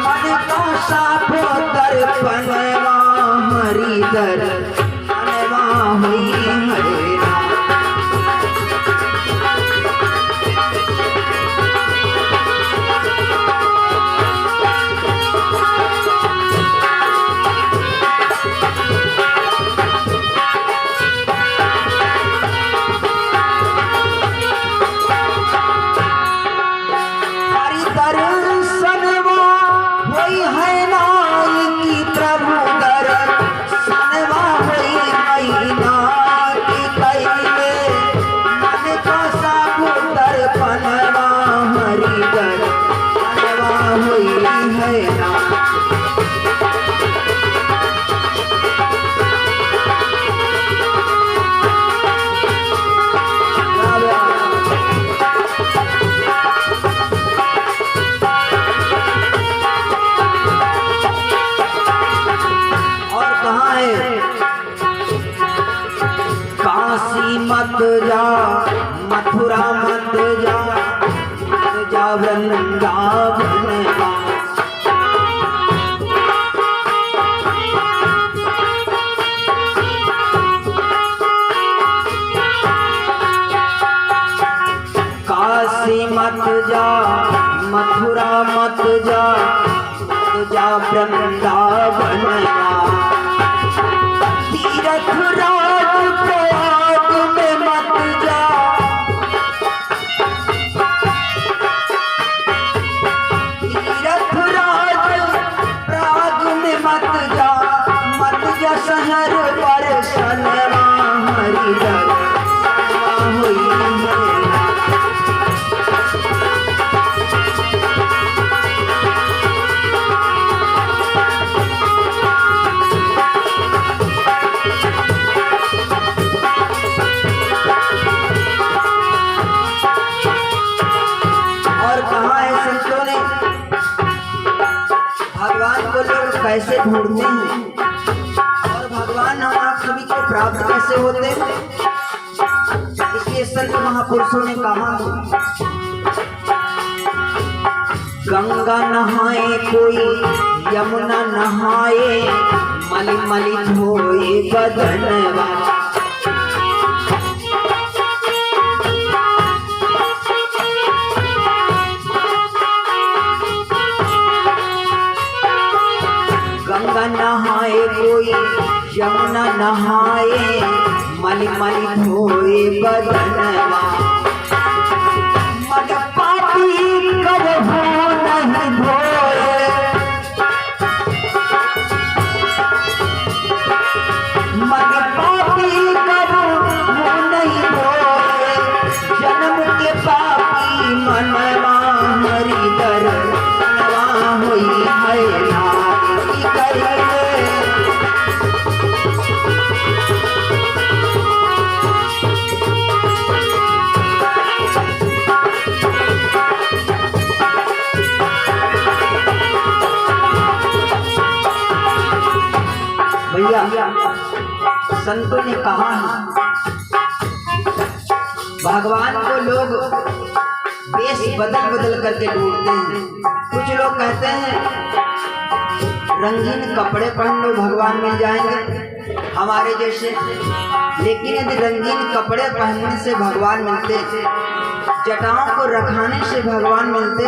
मन को साफो दर्पणवा हरि दर्पणवा हुई हरे राम। मत जा मथुरा मत जा वृंदावन काशी मत जा मथुरा मत जा वृंदावन तीरथ राज प्रयाग में मत जा तीरथ राज प्रयाग में मत जा शहर पर सनवा हरि दर्पणवा हुई कैसे ढूंढते हैं और भगवान हम आप सभी को प्राप्त कैसे होते हैं। इसलिए संत महापुरुषों ने कहा गंगा नहाए कोई यमुना नहाए मलि मलि धोए बदनवा गंगा नहाए कोई यमुना नहाए मलि मलि धोए बदनवा मद पापी कबहू नहीं धोए मद पापी कबहू नहीं धोए जन्म के पापी मनवा हरि दर्पणवा हुई है भैया संतों ने कहा है भगवान को लोग वेश बदल बदल करके ढूंढते हैं। कुछ लोग कहते हैं रंगीन कपड़े पहन लो भगवान मिल जाएंगे हमारे जैसे। लेकिन यदि रंगीन कपड़े पहनने से भगवान मिलते, जटाओं को रखाने से भगवान मिलते,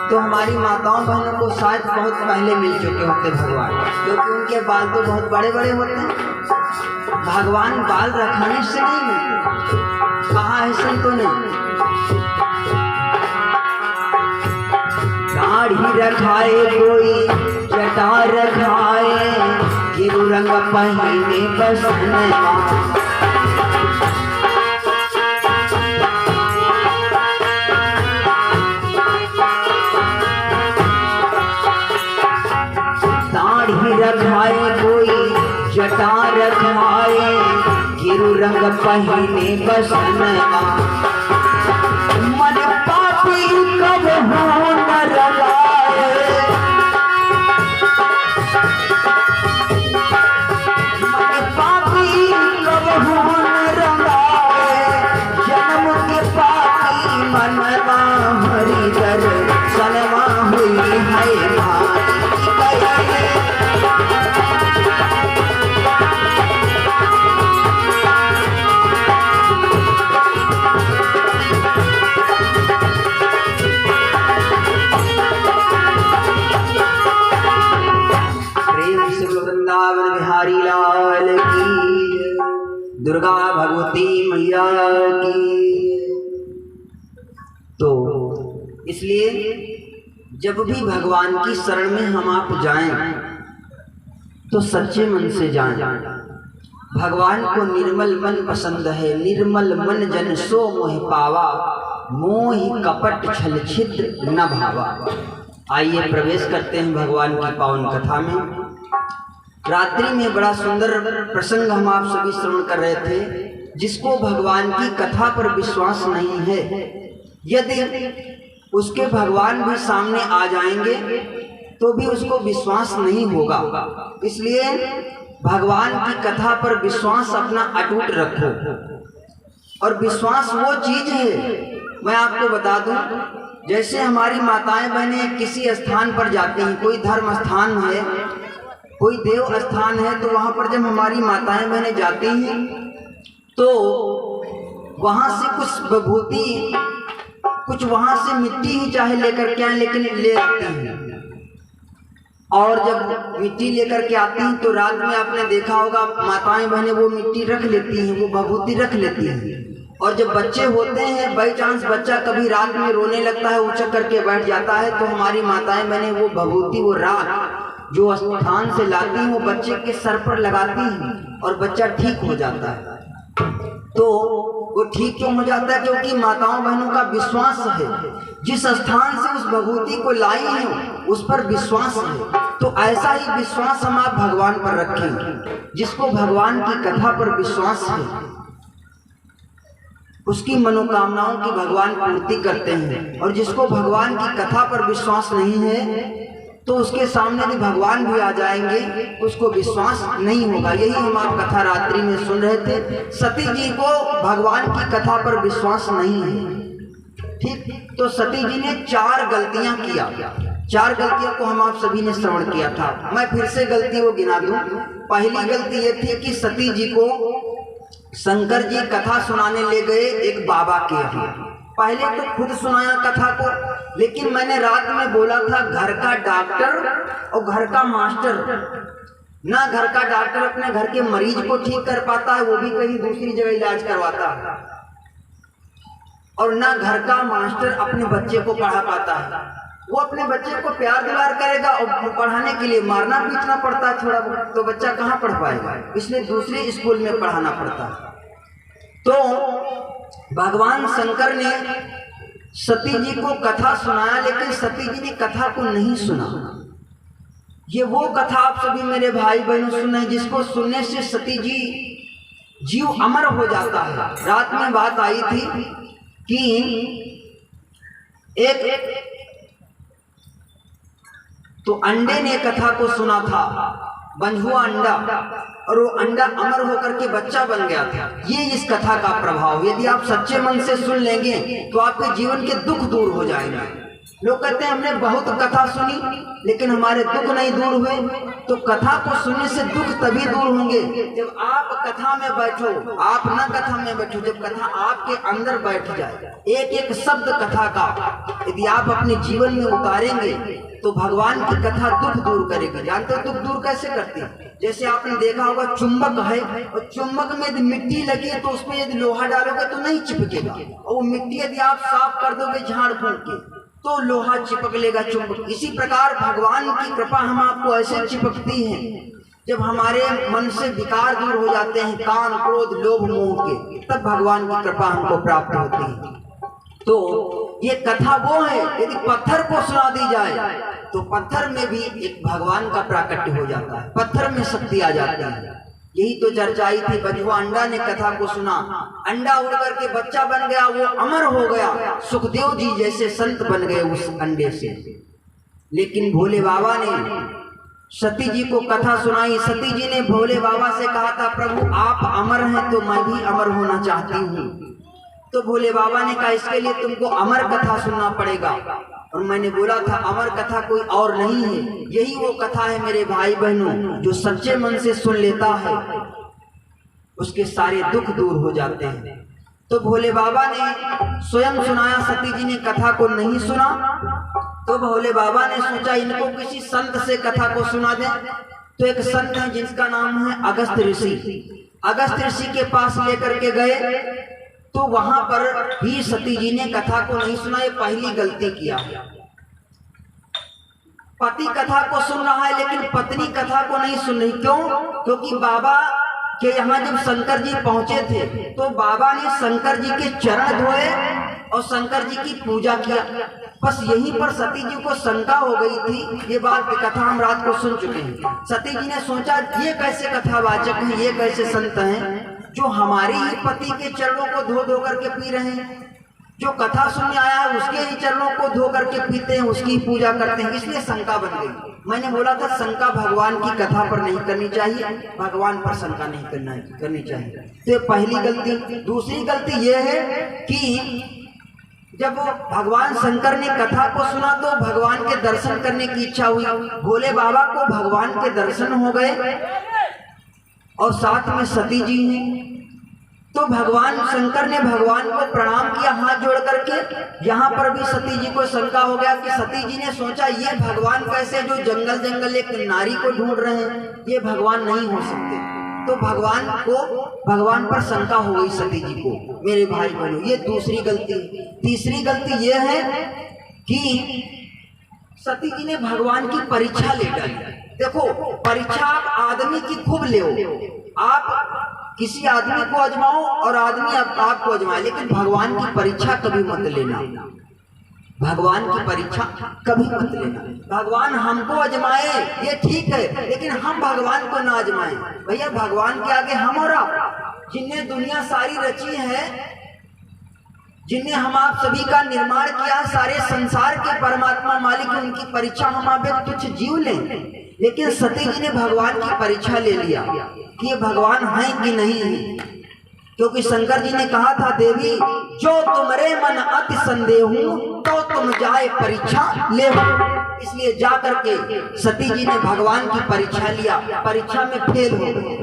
तो हमारी माताओं बहनों को शायद बहुत पहले मिल चुके होते भगवान, क्योंकि उनके बाल तो बहुत बड़े बड़े होते हैं। भगवान बाल रखाने से नहीं मिलते। कहा है संतों ने दाढ़ी रखाए कोई जटा रखाए गेरू रंग पहिने बसनवा रखाए कोई जटा रखाए गिरु रंग पहिने बसनवा मन पापी कबहू न रंगाए मन पापी कबहू न रंगाए जन्म के पापी मनवा हरि दर्पणवा आए प्रेम से वृंदावन बिहारी लाल की, दुर्गा भगवती मैया की। तो इसलिए जब भी भगवान की शरण में हम आप जाएं तो सच्चे मन से जाएं। भगवान को निर्मल मन पसंद है, निर्मल मन जन सो मोह पावा, मोहि कपट छल छिद्र न भावा। आइए प्रवेश करते हैं भगवान की पावन कथा में। रात्रि में बड़ा सुंदर प्रसंग हम आप सभी श्रवण कर रहे थे। जिसको भगवान की कथा पर विश्वास नहीं है, यदि उसके भगवान भी सामने आ जाएंगे तो भी उसको विश्वास नहीं होगा। इसलिए भगवान की कथा पर विश्वास अपना अटूट रखो। और विश्वास वो चीज है, मैं आपको बता दूं, जैसे हमारी माताएं बहनें किसी स्थान पर जाती हैं, कोई धर्म स्थान है, कोई देव स्थान है, तो वहां पर जब हमारी माताएं बहनें जाती हैं तो वहां से कुछ विभूति, कुछ वहां से मिट्टी ही चाहे लेकर के आए, लेकिन ले आती हैं। और जब मिट्टी लेकर के आती हैं तो रात में आपने देखा होगा माताएं बहनें वो मिट्टी रख लेती हैं, वो विभूति रख लेती हैं। और जब बच्चे होते हैं, बाई चांस बच्चा कभी रात में रोने लगता है, उछक करके बैठ जाता है, तो हमारी माताएं बहनें वो विभूति, वो राख जो स्थान से लाती हैं, वो बच्चे के सर पर लगाती हैं और बच्चा ठीक हो जाता है। तो वो ठीक क्यों हो जाता है? क्योंकि माताओं बहनों का विश्वास है, जिस स्थान से उस विभूति को लाई है उस पर विश्वास है। तो ऐसा ही विश्वास हम आप भगवान पर रखें। जिसको भगवान की कथा पर विश्वास है, उसकी मनोकामनाओं की भगवान पूर्ति करते हैं। और जिसको भगवान की कथा पर विश्वास नहीं है, तो उसके सामने भी भगवान भी आ जाएंगे, उसको विश्वास नहीं होगा। यही हम आप कथा रात्रि में सुन रहे थे। सती जी को भगवान की कथा पर विश्वास नहीं है, ठीक। तो सती जी ने 4 गलतियां किया। 4 गलतियों को हम आप सभी ने श्रवण किया था। मैं फिर से गलती वो गिना दूं। पहली गलती ये थी कि सती जी को शंकर जी कथा सुनाने ले गए एक बाबा के यहाँ। पहले तो खुद सुनाया कथा को, लेकिन मैंने रात में बोला था घर का डॉक्टर और घर का मास्टर, ना घर का डॉक्टर अपने घर के मरीज को ठीक कर पाता है, वो भी कहीं दूसरी जगह इलाज करवाता है, और ना घर का मास्टर अपने बच्चे को पढ़ा पाता है। वो अपने बच्चे को प्यार दुलार करेगा और पढ़ाने के लिए मारना पीटना पड़ता है थोड़ा बहुत, तो बच्चा कहाँ पढ़ पाएगा, इसलिए दूसरे स्कूल में पढ़ाना पड़ता है। तो भगवान शंकर ने सती जी को कथा सुनाया, लेकिन सती जी ने कथा को नहीं सुना। ये वो कथा आप सभी मेरे भाई बहनों सुने, जिसको सुनने से सती जी जीव अमर हो जाता है। रात में बात आई थी कि एक तो अंडे ने कथा को सुना था, बंझुआ अंडा, और वो अंडा अमर होकर के बच्चा बन गया था। ये इस कथा का प्रभाव, यदि आप सच्चे मन से सुन लेंगे तो आपके जीवन के दुख दूर हो जाएंगे। लोग कहते हैं हमने बहुत कथा सुनी लेकिन हमारे दुख नहीं दूर हुए। तो कथा को सुनने से दुख तभी दूर होंगे जब आप कथा में बैठो। आप ना कथा में बैठो, जब कथा आपके अंदर बैठ जाए। एक एक शब्द कथा का यदि आप अपने जीवन में उतारेंगे तो भगवान की कथा दुख दूर करेगी। जानते हो दुख दूर कैसे करती है? जैसे आपने देखा होगा चुंबक है, और चुंबक में यदि मिट्टी लगी है तो उसमें यदि लोहा डालोगे तो नहीं चिपकेगा, और वो मिट्टी यदि आप साफ कर दोगे झाड़ फूंक के तो लोहा चिपक लेगा चुंबक। इसी प्रकार भगवान की कृपा हम आपको ऐसे चिपकती है जब हमारे मन से विकार दूर हो जाते हैं, काम क्रोध लोभ मोह के, तब भगवान की कृपा हमको प्राप्त होती है। तो ये कथा वो है, यदि पत्थर को सुना दी जाए तो पत्थर में भी एक भगवान का प्राकट्य हो जाता है, पत्थर में शक्ति आ जाती है। यही तो चर्चा आई थी। बंझुआ अंडा ने कथा को सुना, अंडा उड़ करके बच्चा बन गया, वो अमर हो गया, सुखदेव जी जैसे संत बन गए उस अंडे से। लेकिन भोले बाबा ने सती जी को कथा सुनाई। सती जी ने भोले बाबा से कहा था, प्रभु आप अमर हैं तो मैं भी अमर होना चाहती हूँ। तो भोले बाबा ने कहा, इसके लिए तुमको अमर कथा सुनना पड़ेगा। और मैंने बोला था अमर कथा कोई और नहीं है, यही वो कथा है मेरे भाई बहनों, जो सच्चे मन से सुन लेता है उसके सारे दुख दूर हो जाते हैं। तो भोले बाबा ने स्वयं सुनाया, सती जी ने कथा को नहीं सुना, तो भोले बाबा ने सोचा इनको किसी संत से कथा को सुना दें। तो एक संत है जिसका नाम है अगस्त ऋषि। अगस्त ऋषि के पास लेकर के गए, तो वहां पर भी सती जी ने कथा को नहीं सुना। ये पहली गलती किया। पति कथा को सुन रहा है लेकिन पत्नी कथा को नहीं सुन रही। क्यों? क्योंकि बाबा कि यहाँ जब शंकर जी पहुंचे थे तो बाबा ने शंकर जी के चरण धोए और शंकर जी की पूजा किया। बस यहीं पर सती जी को शंका हो गई थी। ये बात की कथा हम रात को सुन चुके हैं। सती जी ने सोचा ये कैसे कथावाचक हैं, ये कैसे संत हैं जो हमारे ही पति के चरणों को धो धो करके पी रहे हैं, जो कथा सुनने आया है उसके ही चरणों को धो करके पीते हैं, उसकी पूजा करते हैं। इसलिए शंका बन गई। मैंने बोला था शंका भगवान की कथा पर नहीं करनी चाहिए, भगवान पर शंका नहीं करनी चाहिए। तो पहली गलती। दूसरी गलती यह है कि जब भगवान शंकर ने कथा को सुना तो भगवान के दर्शन करने की इच्छा हुई। भोले बाबा को भगवान के दर्शन हो गए और साथ में सती जी हैं। तो भगवान शंकर ने भगवान को प्रणाम किया हाथ जोड़ करके। यहाँ पर भी सती जी को शंका हो गया कि सती जी ने सोचा ये भगवान कैसे जो जंगल जंगल एक नारी को ढूंढ रहे हैं, ये भगवान नहीं हो सकते। तो भगवान पर शंका हो गई सती जी को। मेरे भाई बहनों, ये दूसरी गलती। तीसरी गलती ये है कि सती जी ने भगवान की परीक्षा ले डाली। देखो, परीक्षा आप आदमी की खूब ले, आप किसी आदमी को आजमाओ और आदमी आपको आजमाए, लेकिन भगवान की परीक्षा कभी मत लेना। भगवान की परीक्षा कभी मत लेना। भगवान हमको आजमाए ये ठीक है, लेकिन हम भगवान को ना आजमाए। भैया भगवान के आगे हम और आप, जिनने दुनिया सारी रची है, जिनने हम आप सभी का निर्माण किया, सारे संसार के परमात्मा मालिक, उनकी परीक्षा हम आप एक तुच्छ जीव लें। लेकिन सती जी ने भगवान की परीक्षा ले लिया कि ये भगवान है कि नहीं है। क्योंकि शंकर जी ने कहा था, देवी जो तुम्हारे मन अति संदेह तो तुम जाए परीक्षा ले। इसलिए जा करके सती जी ने भगवान की परीक्षा लिया। परीक्षा में फेल हो गई।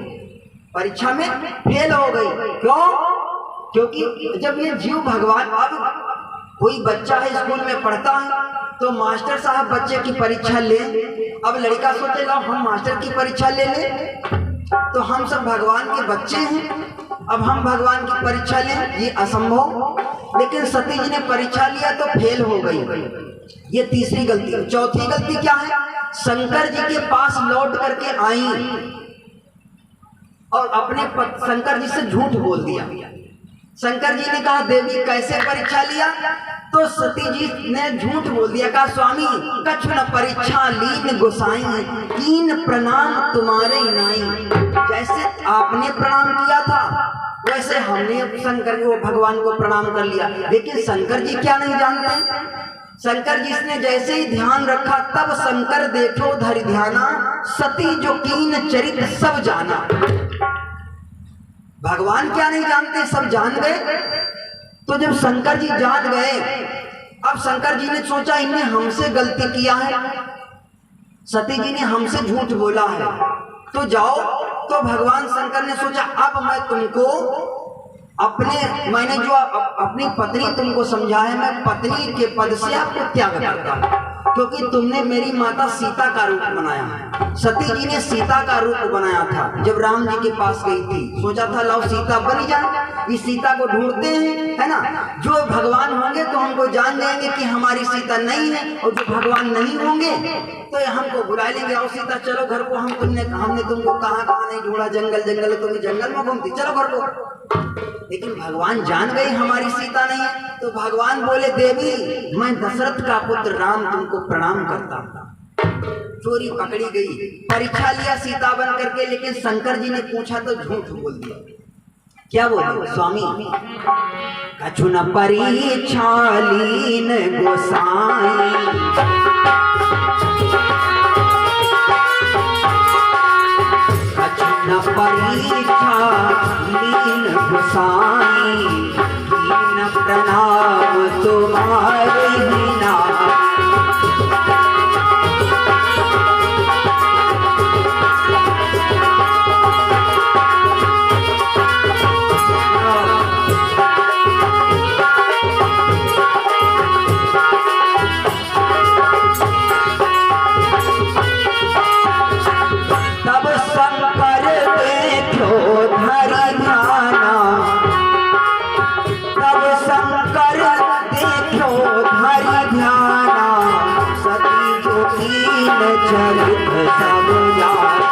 परीक्षा में फेल हो गई। क्यों? क्योंकि जब ये जीव भगवान, अब कोई बच्चा है स्कूल में पढ़ता है तो मास्टर साहब बच्चे की परीक्षा ले। अब लड़का सोचे लो हम मास्टर की परीक्षा ले ले, तो हम सब भगवान के बच्चे हैं, अब हम भगवान की परीक्षा लें, ये असंभव। लेकिन सती जी ने परीक्षा लिया तो फेल हो गई। ये तीसरी गलती। चौथी गलती क्या है? शंकर जी के पास लौट करके आई और अपने शंकर जी से झूठ बोल दिया। शंकर जी ने कहा, देवी कैसे परीक्षा लिया? तो सती जी ने झूठ बोल दिया, कहा स्वामी कछु न परीक्षा लीन गोसाई, कीन प्रणाम तुम्हारे नाई। जैसे आपने प्रणाम किया था वैसे हमने शंकर को, भगवान को प्रणाम कर लिया। लेकिन शंकर जी क्या नहीं जानते? शंकर जी ने जैसे ही ध्यान रखा तब शंकर देखो धरि ध्याना, सती जो कीन चरित सब जाना। भगवान क्या नहीं जानते, सब जान गए। तो जब शंकर जी जान गए, अब शंकर जी ने सोचा इन्हें हमसे गलती किया है, सती जी ने हमसे झूठ बोला है, तो जाओ। तो भगवान शंकर ने सोचा अब मैं तुमको मैंने जो अपनी पत्नी तुमको समझा है, मैं पत्नी के पद से आपको त्याग करता हूं, क्योंकि तुमने मेरी माता सीता का रूप बनाया है। सती जी ने सीता का रूप बनाया था जब राम जी के पास गई थी। सोचा था लाओ सीता बनी जाए, इस सीता को ढूंढते हैं, है ना। जो भगवान होंगे तो हमको जान देंगे कि हमारी सीता नहीं है, और जो भगवान नहीं होंगे तो हमको बुला लेंगे, आओ सीता चलो घर को, हमने तुमको कहाँ नहीं ढूंढा, जंगल जंगल, तुम जंगल में घूमती, चलो घर को। लेकिन भगवान जान गए हमारी सीता नहीं है, तो भगवान बोले, देवी मैं दशरथ का पुत्र राम तुमको प्रणाम करता हूं। चोरी पकड़ी गई, परीक्षा लिया सीता बन करके, लेकिन शंकर जी ने पूछा तो झूठ बोल दिया। क्या बोले? स्वामी कछु न परीक्षा लीन गोसाई, कछु न परीक्षा लीन गोसाई, कीन प्रणाम तुम्हारे नाई। की जो कीन जगत सब जान।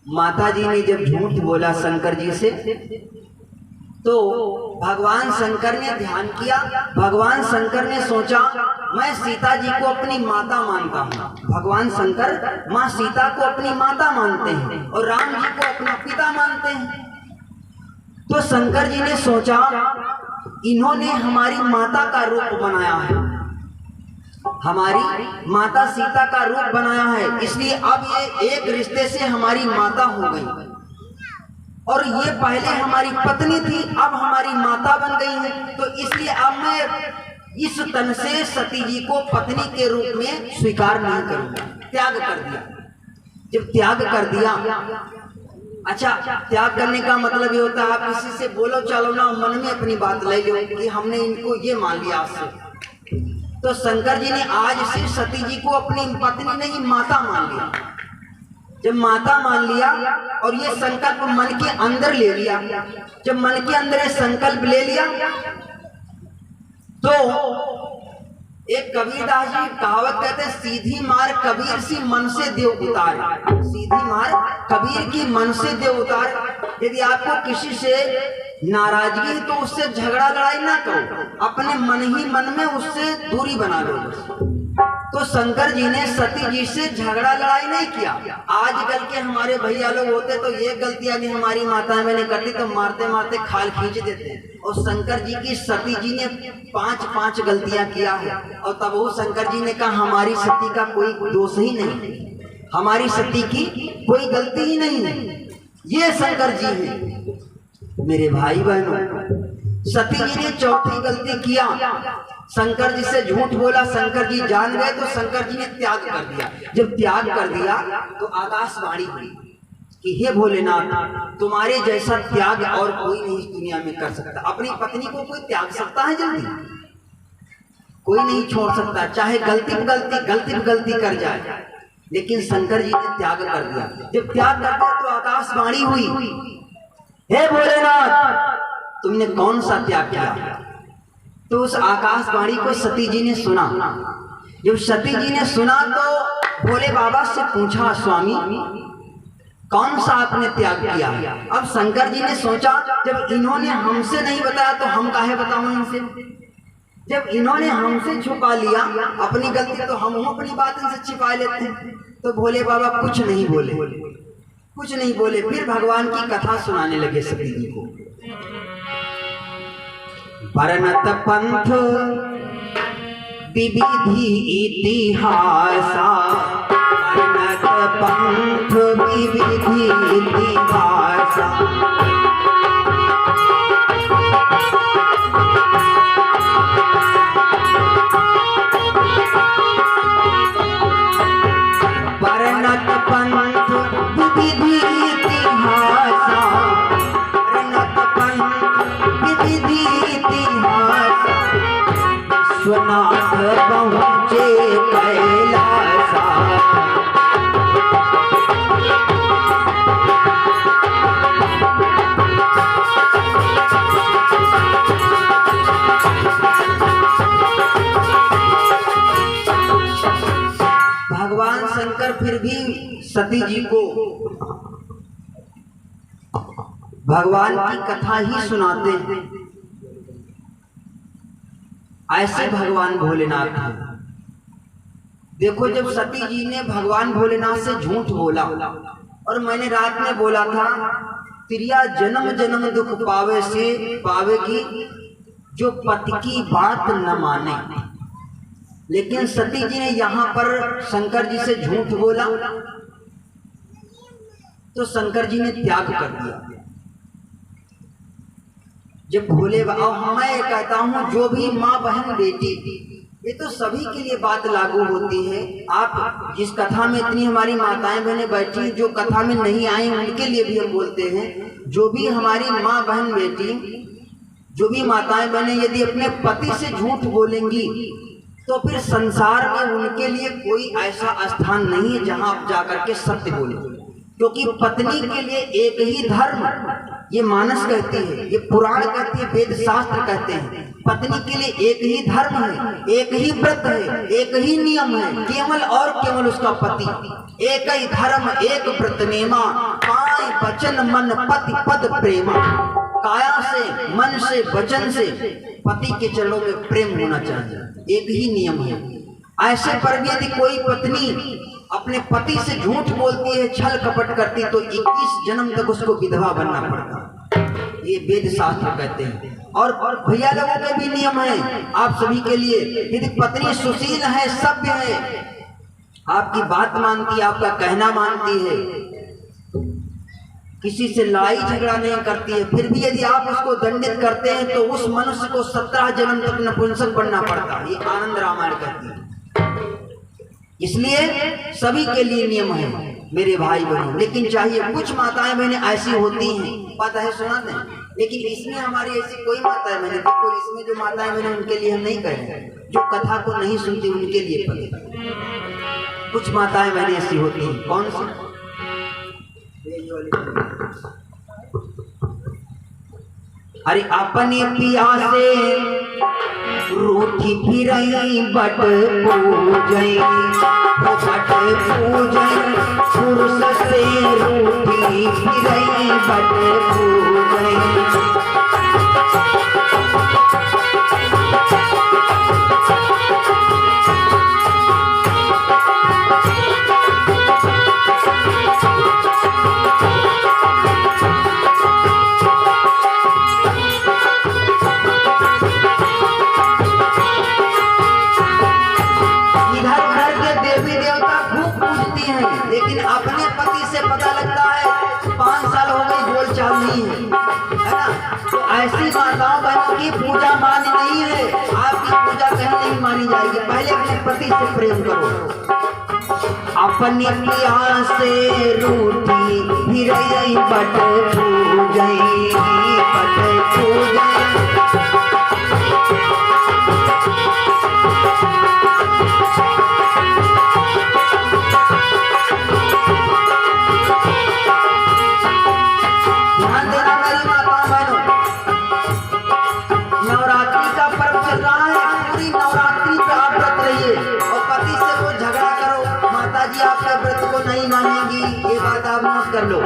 माता जी ने जब झूठ बोला शंकर जी से, तो भगवान शंकर ने ध्यान किया। भगवान शंकर ने सोचा मैं सीता जी को अपनी माता मानता हूँ। भगवान शंकर माँ सीता को अपनी माता मानते हैं और राम जी को अपना पिता मानते हैं। तो शंकर जी ने सोचा इन्होंने हमारी माता का रूप बनाया है, हमारी माता सीता का रूप बनाया है, इसलिए अब ये एक रिश्ते से हमारी माता हो गई और ये पहले हमारी पत्नी थी, अब हमारी माता बन गई है। तो इसलिए अब मैं इस तन से सती जी को पत्नी के रूप में स्वीकार नहीं करूंगा। त्याग कर दिया। जब त्याग कर दिया, अच्छा त्याग करने का मतलब ये होता है आप किसी से बोलो चलो ना, मन में अपनी बात ले लो कि हमने इनको ये मान लिया आज से। तो शंकर जी ने आज से सती जी को अपनी पत्नी नहीं माता मान लिया। जब माता मान लिया और ये संकल्प मन के अंदर ले लिया, जब मन के अंदर ये संकल्प ले लिया तो एक कबीरदास जी कहावत कहते हैं, सीधी मार कबीर सी मन से देव उतार। सीधी मार कबीर की मन से देव उतार। यदि आपको किसी से नाराजगी है तो उससे झगड़ा लड़ाई ना करो, अपने मन ही मन में उससे दूरी बना लो। तो शंकर जी ने सती जी से झगड़ा लड़ाई नहीं किया। आजकल के हमारे भैया लोग होते तो ये गलतियां भी हमारी माताएं मैंने करती तो मारते मारते खाल खींच देते, और शंकर जी की सती जी ने 5 गलतियां किया है। और तब वो शंकर जी ने कहा हमारी सती का कोई दोष ही नहीं, हमारी सती की कोई गलती ही नहीं है, ये शंकर जी है। मेरे भाई बहनों, सती जी ने चौथी गलती किया, शंकर जी से झूठ बोला। शंकर जी जान गए तो शंकर जी ने त्याग कर दिया। जब त्याग कर दिया तो आकाशवाणी हुई कि हे भोलेनाथ, तुम्हारे जैसा त्याग और कोई नहीं इस दुनिया में कर सकता। अपनी पत्नी को कोई त्याग सकता है? जल्दी कोई नहीं छोड़ सकता, चाहे गलती कर जाए, लेकिन शंकर जी ने त्याग कर दिया। जब त्याग कर दिया तो आकाशवाणी हुई, हे भोलेनाथ तुमने कौन सा त्याग किया? तो उस आकाशवाणी को सती जी ने सुना। जब सती जी ने सुना तो भोले बाबा से पूछा, स्वामी कौन सा आपने त्याग किया? अब शंकर जी ने सोचा जब इन्होंने हमसे नहीं बताया तो हम काहे बताऊं इनसे। जब इन्होंने हमसे छुपा लिया अपनी गलती तो हम अपनी बात इनसे छिपा लेते हैं। तो भोले बाबा कुछ नहीं बोले। फिर भगवान की कथा सुनाने लगे सती जी को। परनत पंथ विविधि इतिहासा, परनत पंथ विविधि इतिहासा। परनत पंथ विविधि इतिहासा, परनत पंथ विविधि इतिहासा। विश्वनाथ पहुँचे कैलासा, भगवान शंकर फिर भी सती जी को भगवान की कथा ही सुनाते हैं। ऐसे भगवान भोलेनाथ हैं। देखो जब सती जी ने भगवान भोलेनाथ से झूठ बोला, और मैंने रात में बोला था प्रिया जन्म जन्म दुख पावे से पावेगी जो पति की बात न माने। लेकिन सती जी ने यहाँ पर शंकर जी से झूठ बोला तो शंकर जी ने त्याग कर दिया। जब भोले बाबा, मैं कहता हूँ जो भी माँ बहन बेटी, ये तो सभी के लिए बात लागू होती है। आप जिस कथा में इतनी हमारी माताएं बहनें बैठी, जो कथा में नहीं आई उनके लिए भी हम बोलते हैं। जो भी हमारी माँ बहन बेटी जो भी माताएं बहनें यदि अपने पति से झूठ बोलेंगी तो फिर संसार में उनके लिए कोई ऐसा स्थान नहीं है जहां आप जाकर के सत्य बोले, क्योंकि पत्नी के लिए एक ही धर्म, ये मानस कहती है, ये पुराण कहती है, वेद शास्त्र कहते हैं, पत्नी के लिए एक ही धर्म है, एक ही व्रत है, एक ही नियम है, केवल और केवल उसका पति। एक ही धर्म एक व्रत नेमा, काय वचन मन पति पद प्रेमा। काया से, मन से, वचन से पति के चरणों में प्रेम होना चाहिए, एक ही नियम है। ऐसे पर भी यदि कोई पत्नी अपने पति से झूठ बोलती है, छल कपट करती, तो 21 जन्म तक उसको विधवा बनना पड़ता, ये वेद शास्त्र कहते हैं। और भैया लोगों के भी नियम है आप सभी के लिए। यदि पत्नी सुशील है, सभ्य है, आपकी बात मानती है, आपका कहना मानती है, किसी से लड़ाई झगड़ा नहीं करती है, फिर भी यदि आप उसको दंडित करते हैं तो उस मनुष्य को 17 जन्म तक नपुंसक बनना पड़ता है, ये आनंद रामायण कहती है। इसलिए सभी के लिए नियम है मेरे भाई बहनों, लेकिन चाहिए कुछ माताएं बहनें ऐसी होती हैं, पता है सुनाते हैं, लेकिन इसमें हमारी ऐसी कोई माताएं बहनें, देखो इसमें जो माताएं बहनें उनके लिए हम नहीं कहेंगे, जो कथा को नहीं सुनती उनके लिए पता। कुछ माताएं बहनें ऐसी होती हैं, कौन सी? अरे अपने पिया से रूठी फिरई बट पूजई, बट पूजई फुर्सत से रूठी फिरई बट पूजई। लेकिन अपने पति से पता लगता है 5 साल हो गई बोल चाल नहीं है ना, तो ऐसी माताओं बहनों की पूजा मान्य नहीं है, आपकी पूजा कहीं नहीं मानी जाएगी। पहले अपने पति से प्रेम करो। अपनी पिया से रूठी फिरई बट पूजई, बट पूजई। कर लो,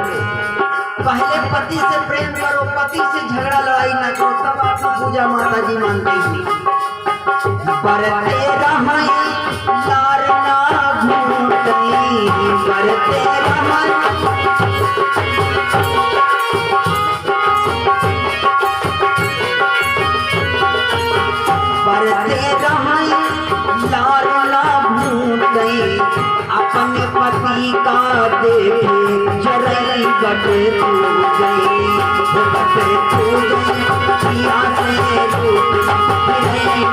पहले पति से प्रेम करो, पति से झगड़ा लड़ाई ना करो, तब आपको पूजा माता जी मानते हैं। बरते रहई लार ना घूटई, बरते रहई लार ना घूटई, अपने पति का देखे जरई बट पूजई, बट पूजई पिया से रूठी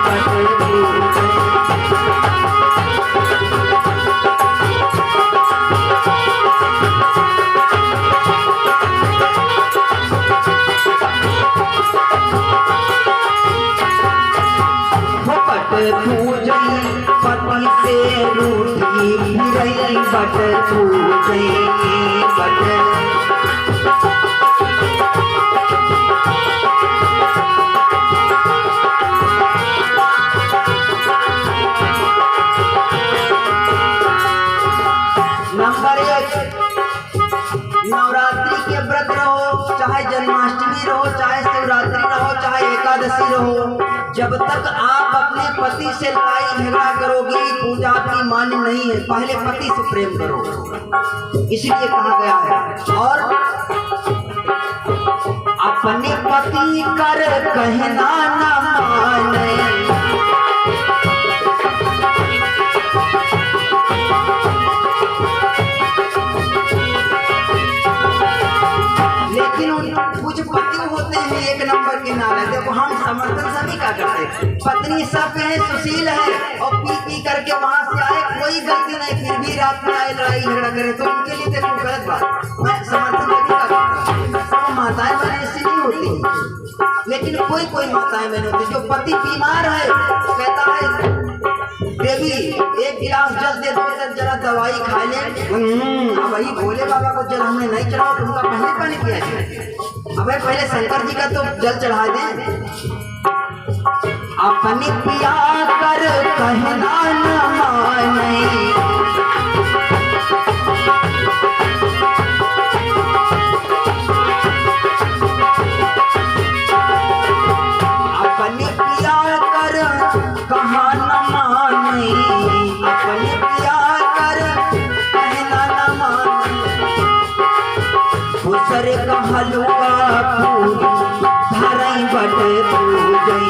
बट पूजई। पूजई पति से रूठी फिरई बट पूजई, बट नंबर 1, नवरात्रि के व्रत रहो, चाहे जन्माष्टमी रहो, चाहे शिवरात्रि रहो, चाहे एकादशी रहो, जब तक आप अपने पति से लड़ाई झगड़ा करोगी पूजा आपकी मान्य नहीं है। पहले पति से प्रेम करो, इसलिए कहा गया है। और अपने पति कर कहना न माने, लेकिन कुछ पति होते हैं एक नंबर के नारे। देखो हम समर्थन सभी का करते हैं, पत्नी सब है, सुशील है, और पी पी करके वहां से आए, कोई गलती नहीं, फिर भी रात में आए लड़ाई झगड़ा करे, तो उनके लिए देखो गलत बात। मैं समर्थन सभी का करता हूँ, सब माताएं बहनें ऐसी नहीं होती, लेकिन कोई कोई माताएं बहनें होती जो पति बीमार है, कहता है देवी एक गिलास जल दे दो, जरा दवाई खा ले। अब वही भोले बाबा को जल हमने नहीं चढ़ाओ, तुमका पहले पानी पिया जाए। अब पहले शंकर जी का तो जल चढ़ा दे। अपनी पिया कर कहना न माने, अपनी पिया कर कहा न माने, अपनी पिया कर कहना न माने। उसरे का हलवा पूरी धरई बटे पूजई,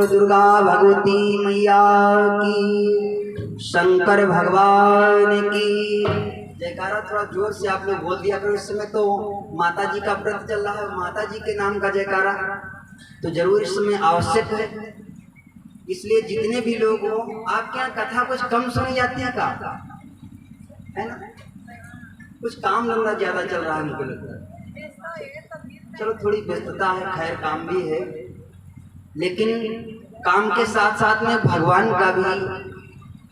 दुर्गा भगवती मैया की, शंकर भगवान की जयकारा। थोड़ा जोर से आप लोग बोल दिया करो। इस समय तो माता जी का व्रत चल रहा है, माता जी के नाम का जयकारा तो जरूर इस समय आवश्यक है। इसलिए जितने भी लोग हो, आपके यहाँ कथा कुछ कम सुनी जाती है का, है ना? कुछ काम धंधा ज्यादा चल रहा है मुझे लगता है। चलो थोड़ी व्यस्तता है, खैर काम भी है, लेकिन काम के साथ साथ में भगवान का भी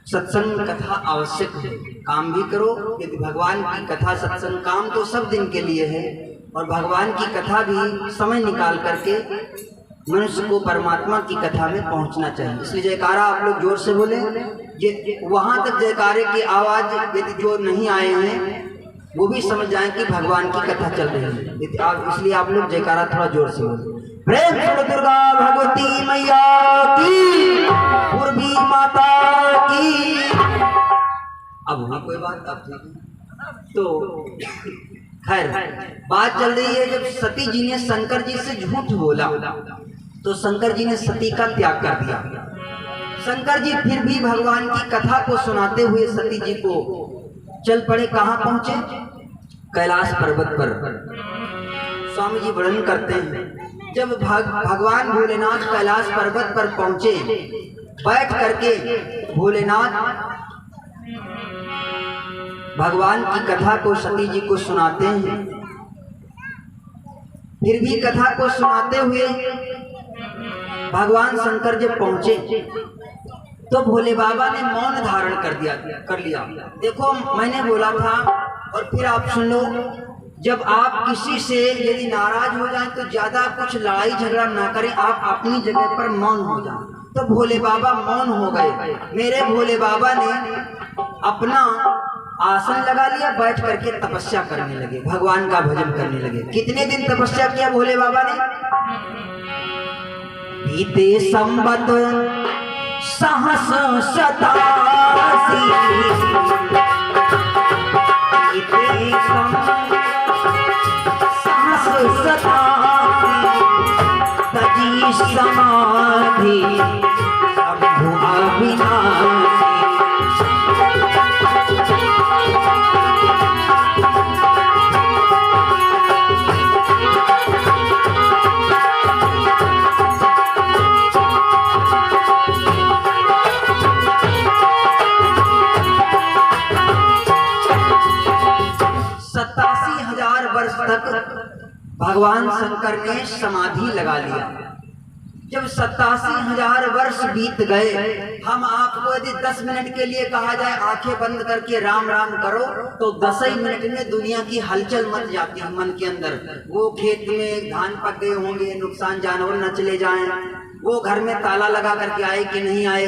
सत्संग कथा आवश्यक है। काम भी करो, यदि भगवान की कथा सत्संग, काम तो सब दिन के लिए है और भगवान की कथा भी समय निकाल करके मनुष्य को परमात्मा की कथा में पहुंचना चाहिए। इसलिए जयकारा आप लोग जोर से बोले। ये वहां तक जयकारे की आवाज यदि जो नहीं आए हैं वो भी समझ जाएं कि भगवान की कथा चल रही है। इसलिए आप लोग जयकारा थोड़ा जोर से बोले। प्रेम से दुर्गा भगवती मैया की, पूर्वी माता की। अब हुई कोई बात, अब ठीक है। तो खैर बात चल रही है, जब सती जी ने शंकर जी से झूठ बोला तो शंकर जी ने सती का त्याग कर दिया। शंकर जी फिर भी भगवान की कथा को सुनाते हुए सती जी को चल पड़े। कहाँ पहुंचे? कैलाश पर्वत पर। स्वामी जी वर्णन करते हैं, जब भगवान भोलेनाथ कैलाश पर्वत पर पहुंचे, बैठ करके भोलेनाथ भगवान की कथा को सती जी को सुनाते हैं। फिर भी कथा को सुनाते हुए भगवान शंकर जब पहुंचे तो भोले बाबा ने मौन धारण कर लिया। देखो मैंने बोला था और फिर आप सुन लो, जब आप किसी से यदि नाराज हो जाएं तो ज्यादा कुछ लड़ाई झगड़ा ना करें, आप अपनी जगह पर मौन हो जाएं। तो भोले बाबा मौन हो गए। मेरे भोले बाबा ने अपना आसन लगा लिया, बैठ करके तपस्या करने लगे, भगवान का भजन करने लगे। कितने दिन तपस्या किया भोले बाबा ने? बीते संवत सहस शतासी, बीते सहस शतासी, तजी समाधि शंभु अविनाशी। 87,000 वर्ष तक भगवान शंकर ने समाधि लगा लिया। जब 87,000 वर्ष बीत गए, हम आपको यदि 10 मिनट के लिए कहा जाए आंखें बंद करके राम राम करो तो 10 ही मिनट में दुनिया की हलचल मच जाती है मन के अंदर। वो खेत में धान पक गए होंगे, नुकसान जानवर न चले जाएं, वो घर में ताला लगा करके आए कि नहीं आए,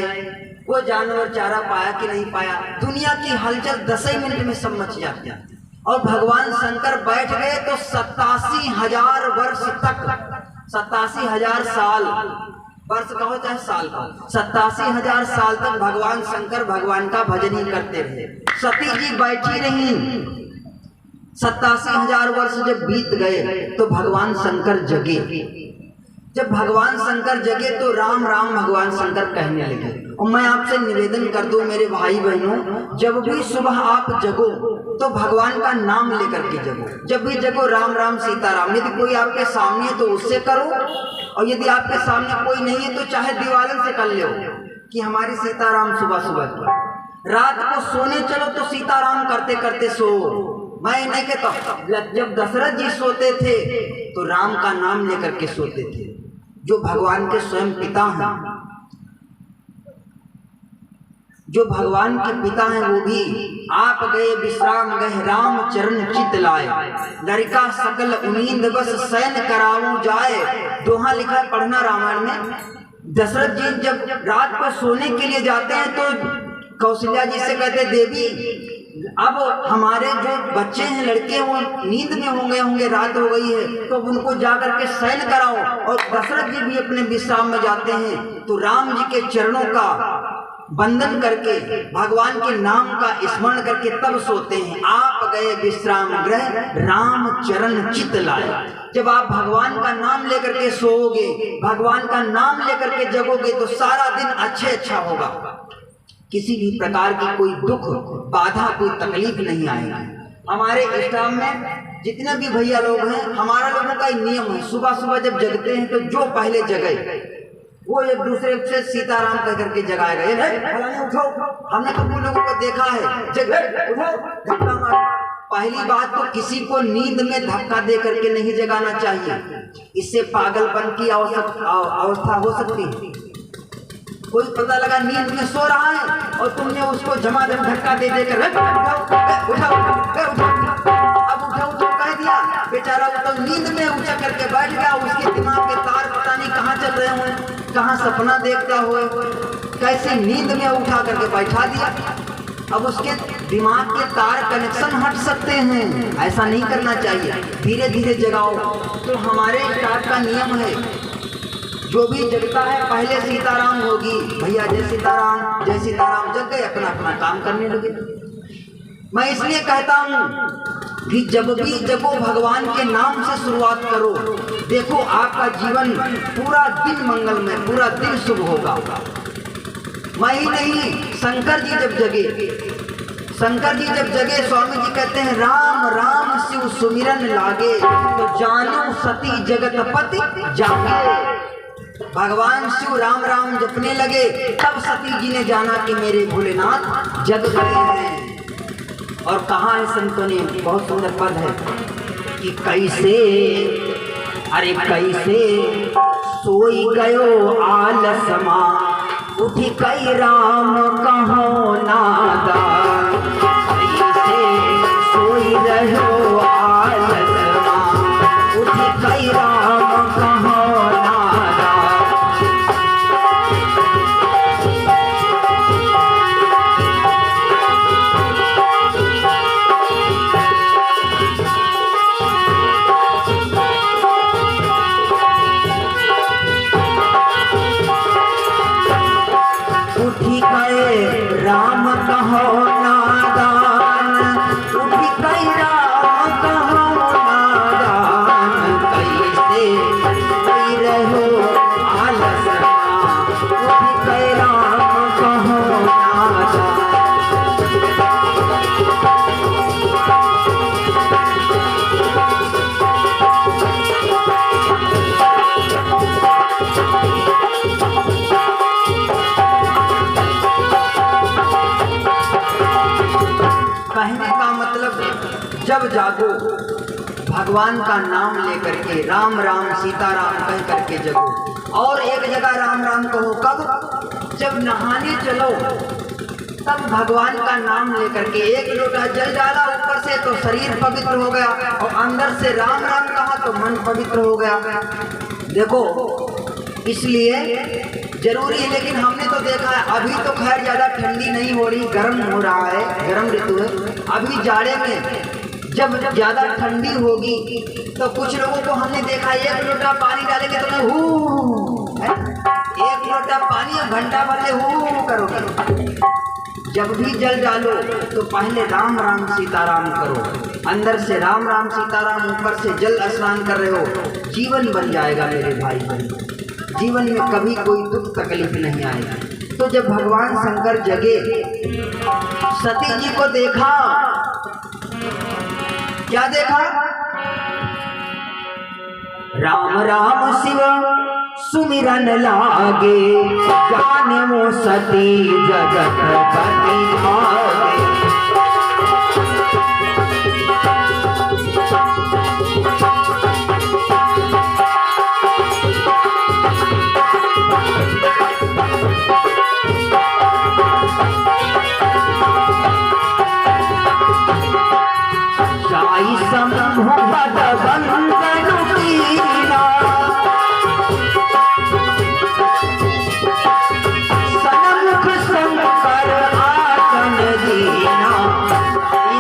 वो जानवर चारा पाया कि नहीं पाया, दुनिया की हलचल 10 ही मिनट में सब मच जाती है। और भगवान शंकर बैठ गए तो 87,000 वर्ष तक, 87,000 साल, वर्ष कहो चाहे साल कहो, 87,000 साल तक भगवान शंकर भगवान का भजन ही करते रहे। सती जी बैठी रही 87,000 वर्ष जब बीत गए तो भगवान शंकर जगे। जब भगवान शंकर जगे तो राम राम भगवान शंकर कहने लगे। और मैं आपसे निवेदन कर दूं मेरे भाई बहनों, जब भी सुबह आप जगो तो भगवान का नाम लेकर के जगो। जब भी जगो राम राम सीताराम। यदि कोई आपके सामने है तो उससे करो, और यदि आपके सामने कोई नहीं है तो चाहे दीवालन से कर लो कि हमारी सीताराम सुबह सुबह की। रात को सोने चलो तो सीताराम करते करते सो। मैं नहीं कहता, जब दशरथ जी सोते थे तो राम का नाम लेकर के सोते थे, जो भगवान के स्वयं पिता हैं, जो भगवान के पिता हैं वो भी आप गए विश्राम गए राम चरण चित लाए, लड़का सकल उम्मीद बस सैन कराऊं जाए। दोहा लिखा है पढ़ना रामायण में। दशरथ जी जब रात को सोने के लिए जाते हैं तो कौशल्या जी से कहते देवी अब हमारे जो बच्चे हैं लड़के वो नींद में होंगे, रात हो गई है तो उनको जाकर के शयन कराओ। और दशरथ जी भी अपने विश्राम में जाते हैं तो राम जी के चरणों का वंदन करके भगवान के नाम का स्मरण करके तब सोते हैं। आप गए विश्राम गृह राम चरण चित लाए। जब आप भगवान का नाम लेकर के सोओगे, भगवान का नाम लेकर के जगोगे तो सारा दिन अच्छा होगा। किसी भी प्रकार की कोई दुख बाधा कोई तकलीफ नहीं आएगी। हमारे स्टाफ में जितने भी भैया लोग हैं, हमारा लोगों का नियम है सुबह सुबह जब जगते हैं तो जो पहले जगे वो एक दूसरे से सीताराम कह करके जगाएगा। उठो, हमने तो उन लोगों को देखा है जग उठो धक्का मारो। पहली बात तो किसी को नींद में धक्का दे करके नहीं जगाना चाहिए, इससे पागलपन की अवस्था हो सकती है। कोई पता लगा नींद में सो रहा है और तुमने उसको झमाझम धक्का दे देकर उठाओ अब उठाओ कह दिया, बेचारा वो तो नींद में ऊंचा करके बैठ गया। उसके दिमाग के तार पता नहीं कहाँ चल रहे हों, कहाँ सपना देखता हो, कैसे नींद में उठा करके बैठा दिया। अब उसके दिमाग के तार कनेक्शन हट सकते हैं, ऐसा नहीं करना चाहिए, धीरे धीरे जगाओ। तो हमारे स्टाफ का नियम है जो भी जगता है पहले सीताराम होगी, भैया जय सीताराम जग गए, अपना अपना काम करने लगे। मैं इसलिए कहता हूँ कि जब भी जगो भगवान के नाम से शुरुआत करो, देखो आपका जीवन पूरा दिन मंगलमय, पूरा दिन शुभ होगा। मैं ही नहीं, शंकर जी जब जगे स्वामी जी कहते हैं राम राम शिव सुमिरन लागे, तो जानो सती जगतपति जागे। भगवान शिव राम राम जपने लगे तब सती जी ने जाना कि मेरे भोलेनाथ जग गए हैं। और कहा है संतों ने, बहुत सुंदर पद है कि कैसे सोई गयो आलसमा, उठी कई राम कहो नादा। कैसे सोई रहो आलसमा, उठी कई राम कहो राम कहो नादान, उठी कई राम कहो नादान। कैसे कोई रहो आलसमा, उठी कई राम कहो नादान। कहने का मतलब जब जागो भगवान का नाम लेकर के राम राम सीताराम कह करके जगो। और एक जगह राम राम कहो कब? जब नहाने चलो तब भगवान का नाम लेकर के एक लोटा जल डाला ऊपर से तो शरीर पवित्र हो गया, और अंदर से राम राम कहा तो मन पवित्र हो गया। देखो इसलिए जरूरी है। लेकिन हमने तो देखा है अभी तो खैर ज़्यादा ठंडी नहीं हो रही, गर्म हो रहा है, गर्म ऋतु है। अभी जाड़े में जब ज़्यादा ठंडी होगी तो कुछ लोगों को हमने देखा एक लोटा पानी डालेंगे तो मैं हूँ, एक लोटा पानी घंटा भर ले हूँ करोगे। जब भी जल डालो तो पहले राम राम सीताराम करो। अंदर से राम राम सीताराम, ऊपर से जल स्नान कर रहे हो, जीवन बन जाएगा मेरे भाई बहन। जीवन में कभी कोई दुख तकलीफ नहीं आएगी। तो जब भगवान शंकर जगे, सती जी को देखा, क्या देखा? राम राम शिव सुमिरन लागे, जाने वो सती जगत पति भागे। जाई शंभु पद बंदन कीना, सनमुख शंकर आसन दीना।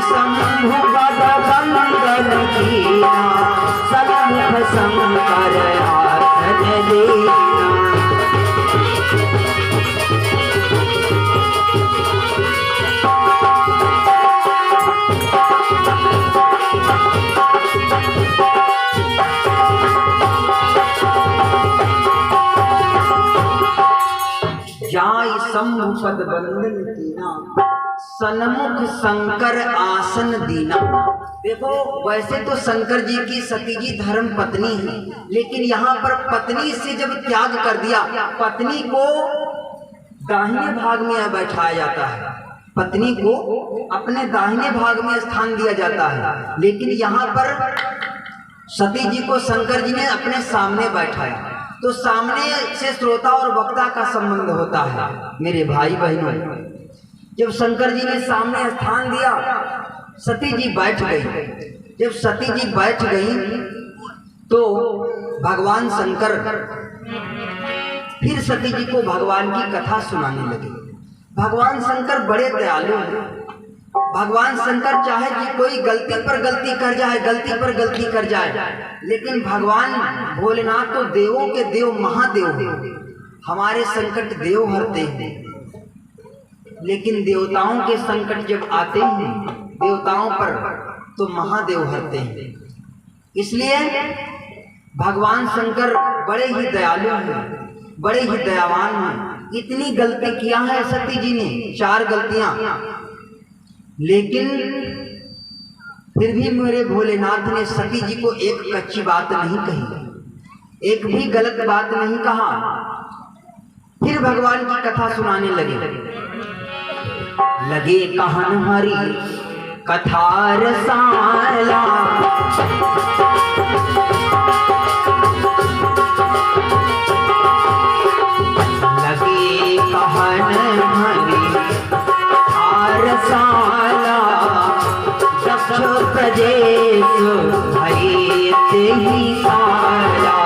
शंभु पद बंदन कीना, सनमुख शंकर आसन दीना। जाय शंभु पद बंदन कीना, सन्मुख शंकर आसन दीना। देखो, वैसे तो शंकर जी की सती जी धर्म पत्नी है, लेकिन यहाँ पर पत्नी से जब त्याग कर दिया, पत्नी को दाहिने भाग में बैठाया जाता है, पत्नी को अपने दाहिने भाग में स्थान दिया जाता है। लेकिन यहाँ पर सती जी को शंकर जी ने अपने सामने बैठाया, तो सामने से श्रोता और वक्ता का संबंध होता है मेरे भाई बहनों। जब शंकर जी ने सामने स्थान दिया, सती जी बैठ गई। जब सती जी बैठ गई तो भगवान शंकर फिर सती जी को भगवान की कथा सुनाने लगे। भगवान शंकर बड़े दयालु हैं। भगवान शंकर चाहे कि कोई गलती पर गलती कर जाए, गलती पर गलती कर जाए, लेकिन भगवान भोलेनाथ तो देवों के देव महादेव हैं। हमारे संकट देव हरते हैं, लेकिन देवताओं के संकट जब आते हैं देवताओं पर तो महादेव हरते हैं। इसलिए भगवान शंकर बड़े ही दयालु हैं, बड़े ही दयावान हैं। इतनी गलती किया है सती जी ने, 4 गलतियां, लेकिन फिर भी मेरे भोलेनाथ ने सती जी को एक कच्ची बात नहीं कही, एक भी गलत बात नहीं कहा। फिर भगवान की कथा सुनाने लगे कहन हरी कथा रसाला। लगे कहन हरी रसाला, दक्ष प्रदेश भये तेहि काला।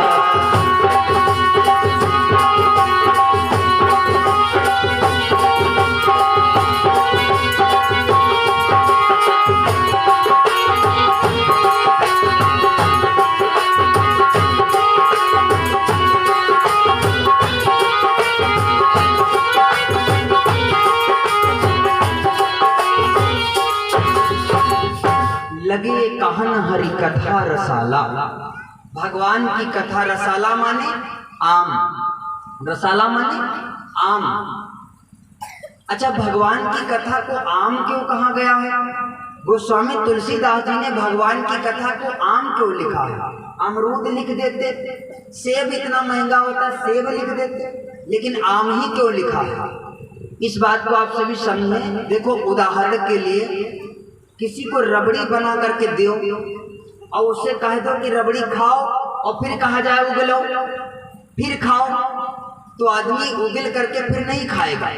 लगे कहन हरि कथा रसाला। भगवान की कथा रसाला माने आम, रसाला माने आम। अच्छा, भगवान की कथा को आम क्यों कहा गया है? गोस्वामी तुलसीदास जी ने भगवान की कथा को आम क्यों लिखा है? अमरूद लिख देते, सेब इतना महंगा होता सेब लिख देते, लेकिन आम ही क्यों लिखा है? इस बात को आप सभी समझें। देखो, उदाहरण के लिए किसी को रबड़ी बना करके दो और उससे कह दो कि रबड़ी खाओ, और फिर कहा जाए उगलो, फिर खाओ, तो आदमी उगल करके फिर नहीं खाएगा।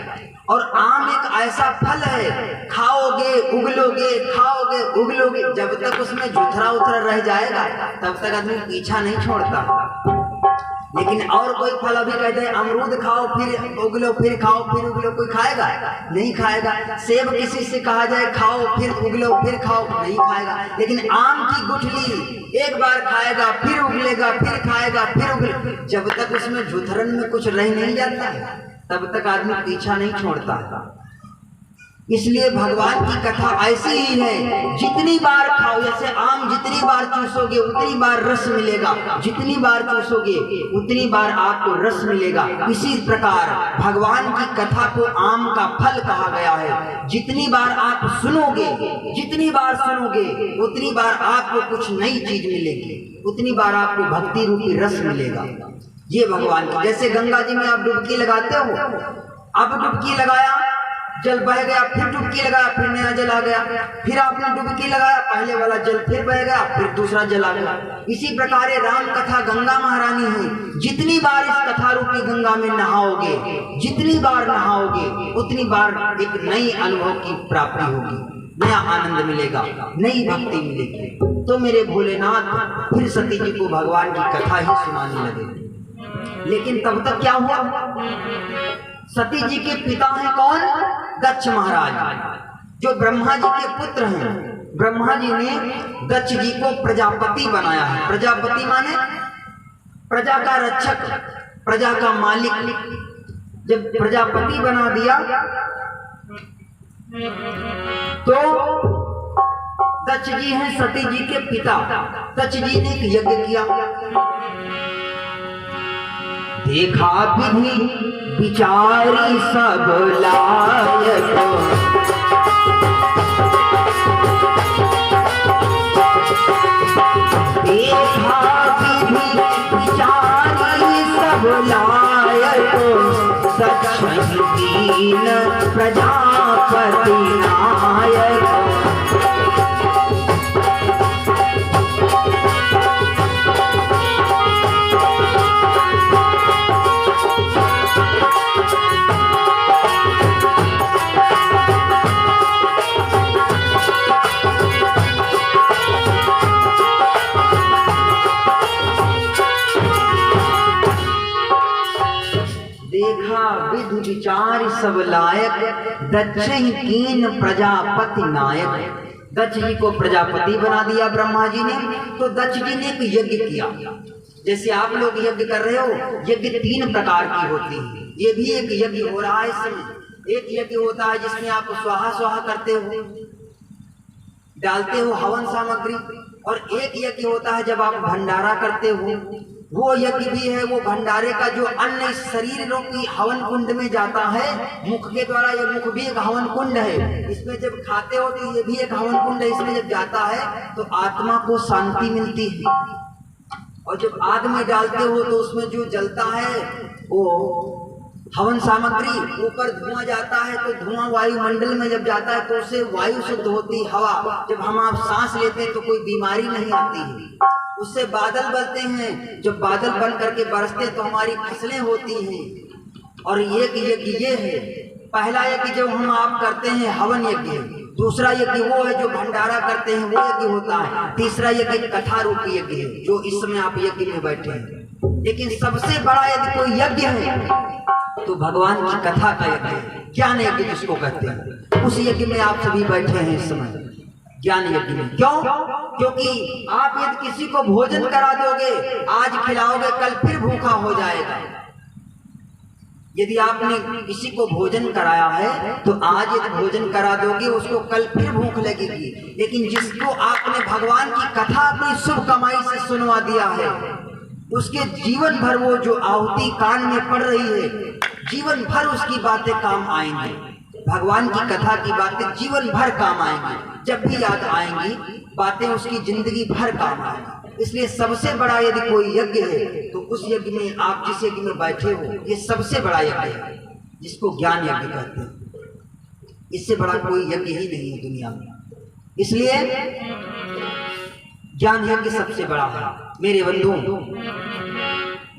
और आम एक ऐसा फल है, खाओगे उगलोगे, खाओगे उगलोगे, जब तक उसमें जुथरा उथरा रह जाएगा तब तक आदमी पीछा नहीं छोड़ता। लेकिन और कोई फल अभी कहते हैं अमरूद खाओ फिर उगलो, फिर खाओ फिर उगलो, कोई खाएगा? नहीं खाएगा। सेब किसी से कहा जाए खाओ फिर उगलो फिर खाओ, नहीं खाएगा। लेकिन आम की गुठली एक बार खाएगा, फिर उगलेगा, फिर खाएगा, फिर उगलेगा, जब तक उसमें जुथरन में कुछ रह नहीं जाता है तब तक आदमी पीछा नहीं छोड़ता। इसलिए भगवान की कथा ऐसी ही है, जितनी बार खाओ, जैसे आम जितनी बार चूसोगे उतनी बार रस मिलेगा, जितनी बार चूसोगे उतनी बार आपको रस मिलेगा। इसी प्रकार भगवान की कथा को आम का फल कहा गया है। जितनी बार आप सुनोगे, जितनी बार सुनोगे उतनी बार आपको कुछ नई चीज मिलेगी, उतनी बार आपको भक्ति रूपी रस मिलेगा। ये भगवान की, जैसे गंगा जी में आप डुबकी लगाते हो, अब डुबकी लगाया, जल बह गया, फिर डुबकी लगाया, फिर नया जल आ गया, फिर आपने डुबकी लगाया, पहले वाला जल फिर बह गया, फिर दूसरा जल आ गया। इसी प्रकार राम कथा गंगा महारानी है। जितनी बार इस कथा रूपी गंगा में नहाओगे, जितनी बार नहाओगे उतनी बार एक नई अनुभव की प्राप्ति होगी, नया आनंद मिलेगा, नई भक्ति मिलेगी। तो मेरे भोलेनाथ फिर सती जी को भगवान की कथा ही सुनाने लगे। लेकिन तब तक क्या हुआ, सती जी के पिता हैं कौन? दक्ष महाराज, जो ब्रह्मा जी के पुत्र हैं। ब्रह्मा जी ने दक्ष जी को प्रजापति बनाया है। प्रजापति माने प्रजा का रक्षक, प्रजा का मालिक। जब प्रजापति बना दिया तो दक्ष जी हैं सती जी के पिता। दक्ष जी ने एक यज्ञ किया, देखा विधि विचारी सब लायक, देखा विधि विचारी सब लायक, सच दीन प्रजापति नायक। विधि विचार सब लायक, दक्ष कीन प्रजापति नायक। दक्ष जी को प्रजापति बना दिया ब्रह्मा जी ने। तो दक्ष जी ने एक यज्ञ किया, जैसे आप लोग यज्ञ कर रहे हो। यज्ञ 3 प्रकार की होती है, ये भी एक यज्ञ हो रहा है इसमें। एक यज्ञ होता है जिसमें आप स्वाहा स्वाहा करते हो, डालते हो हवन सामग्री, और एक यज्ञ होता है जब आप भंडारा करते हो। वो यज्ञ भी है, वो भंडारे का जो अन्न इस शरीर रूपी हवन कुंड में जाता है, मुख के द्वारा। ये मुख भी एक हवन कुंड है, इसमें जब खाते हो तो ये भी एक हवन कुंड है। इसमें जब जाता है तो आत्मा को शांति मिलती है। और जब आग में डालते हो तो उसमें जो जलता है वो हवन सामग्री, ऊपर धुआं जाता है तो धुआं वायुमंडल में जब जाता है तो उससे वायु शुद्ध होती, हवा। जब हम आप सांस लेते हैं तो कोई बीमारी नहीं आती है। उससे बादल बनते हैं, जब बादल बन करके बरसते तो हमारी फसलें होती हैं। और एक यज्ञ ये है, पहला यज्ञ जब हम आप करते हैं हवन यज्ञ, दूसरा यज्ञ वो है जो भंडारा करते हैं, वो यज्ञ होता है। तीसरा यज्ञ कथा रूपी यज्ञ है, जो इस समय आप यज्ञ में बैठे हैं। लेकिन सबसे बड़ा यदि कोई यज्ञ है तो भगवान की कथा का यज्ञ है, ज्ञान यज्ञ जिसको कहते हैं। उस यज्ञ में आप सभी बैठे हैं इस समय, ज्ञान यज्ञ में। क्यों? क्योंकि आप यदि किसी को भोजन करा दोगे, आज खिलाओगे, कल फिर भूखा हो जाएगा। यदि आपने किसी को भोजन कराया है तो आज यदि भोजन करा दोगे, उसको कल फिर भूख लगेगी। लेकिन जिसको आपने भगवान की कथा अपनी शुभ कमाई से सुनवा दिया है, उसके जीवन भर वो जो आहुति कान में पड़ रही है, जीवन भर उसकी बातें काम आएंगी। भगवान की कथा की बातें जीवन भर काम आएंगी, जब भी याद आएंगी बातें उसकी जिंदगी भर काम आएंगी। इसलिए सबसे बड़ा यदि कोई यज्ञ है तो उस यज्ञ में, आप जिस यज्ञ में बैठे हो, ये सबसे बड़ा यज्ञ है, जिसको ज्ञान यज्ञ कहते हैं। इससे बड़ा कोई यज्ञ ही नहीं है दुनिया में। इसलिए ज्ञान यज्ञ सबसे बड़ा है। मेरे बंधुओं,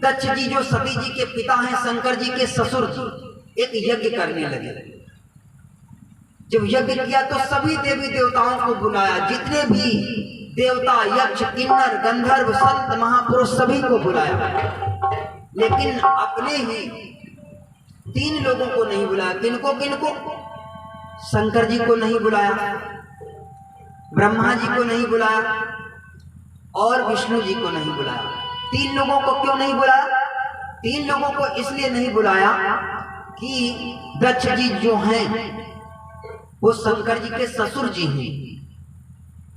दक्ष जी जो सती जी के पिता हैं, शंकर जी के ससुर जी, एक यज्ञ करने लगे। जब यज्ञ किया तो सभी देवी देवताओं को बुलाया, जितने भी देवता, यक्ष, किन्नर, गंधर्व, संत, महापुरुष सभी को बुलाया। लेकिन अपने ही 3 लोगों को नहीं बुलाया। किनको किनको? शंकर जी को नहीं बुलाया, ब्रह्मा जी को नहीं बुलाया और विष्णु जी को नहीं बुलाया। 3 लोगों को क्यों नहीं बुलाया? 3 लोगों को इसलिए नहीं बुलाया कि दक्ष जी जो हैं वो शंकर जी के ससुर जी हैं।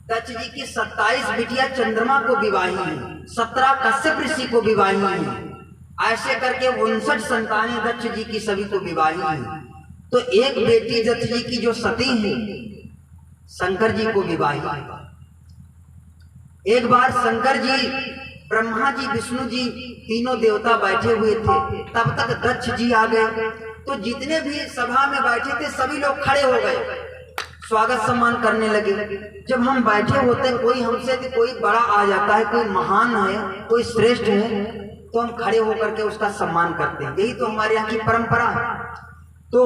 दक्ष जी की 27 बिटिया चंद्रमा को विवाही हैं, 17 कश्यप ऋषि को विवाही हैं, ऐसे करके 59 संतानें दक्ष जी की सभी को विवाही हैं। तो एक बेटी दक्ष जी की जो सती है शंकर जी को विवाही है। एक बार शंकर जी, ब्रह्मा जी, विष्णु जी तीनों देवता बैठे हुए थे, तब तक दक्ष जी आ गए। तो जितने भी सभा में बैठे थे सभी लोग खड़े हो गए, स्वागत सम्मान करने लगे। जब हम बैठे होते कोई हमसे कोई बड़ा आ जाता है, कोई महान है, कोई श्रेष्ठ है, तो हम खड़े होकर के उसका सम्मान करते हैं। यही तो हमारे यहाँ की परंपरा है। तो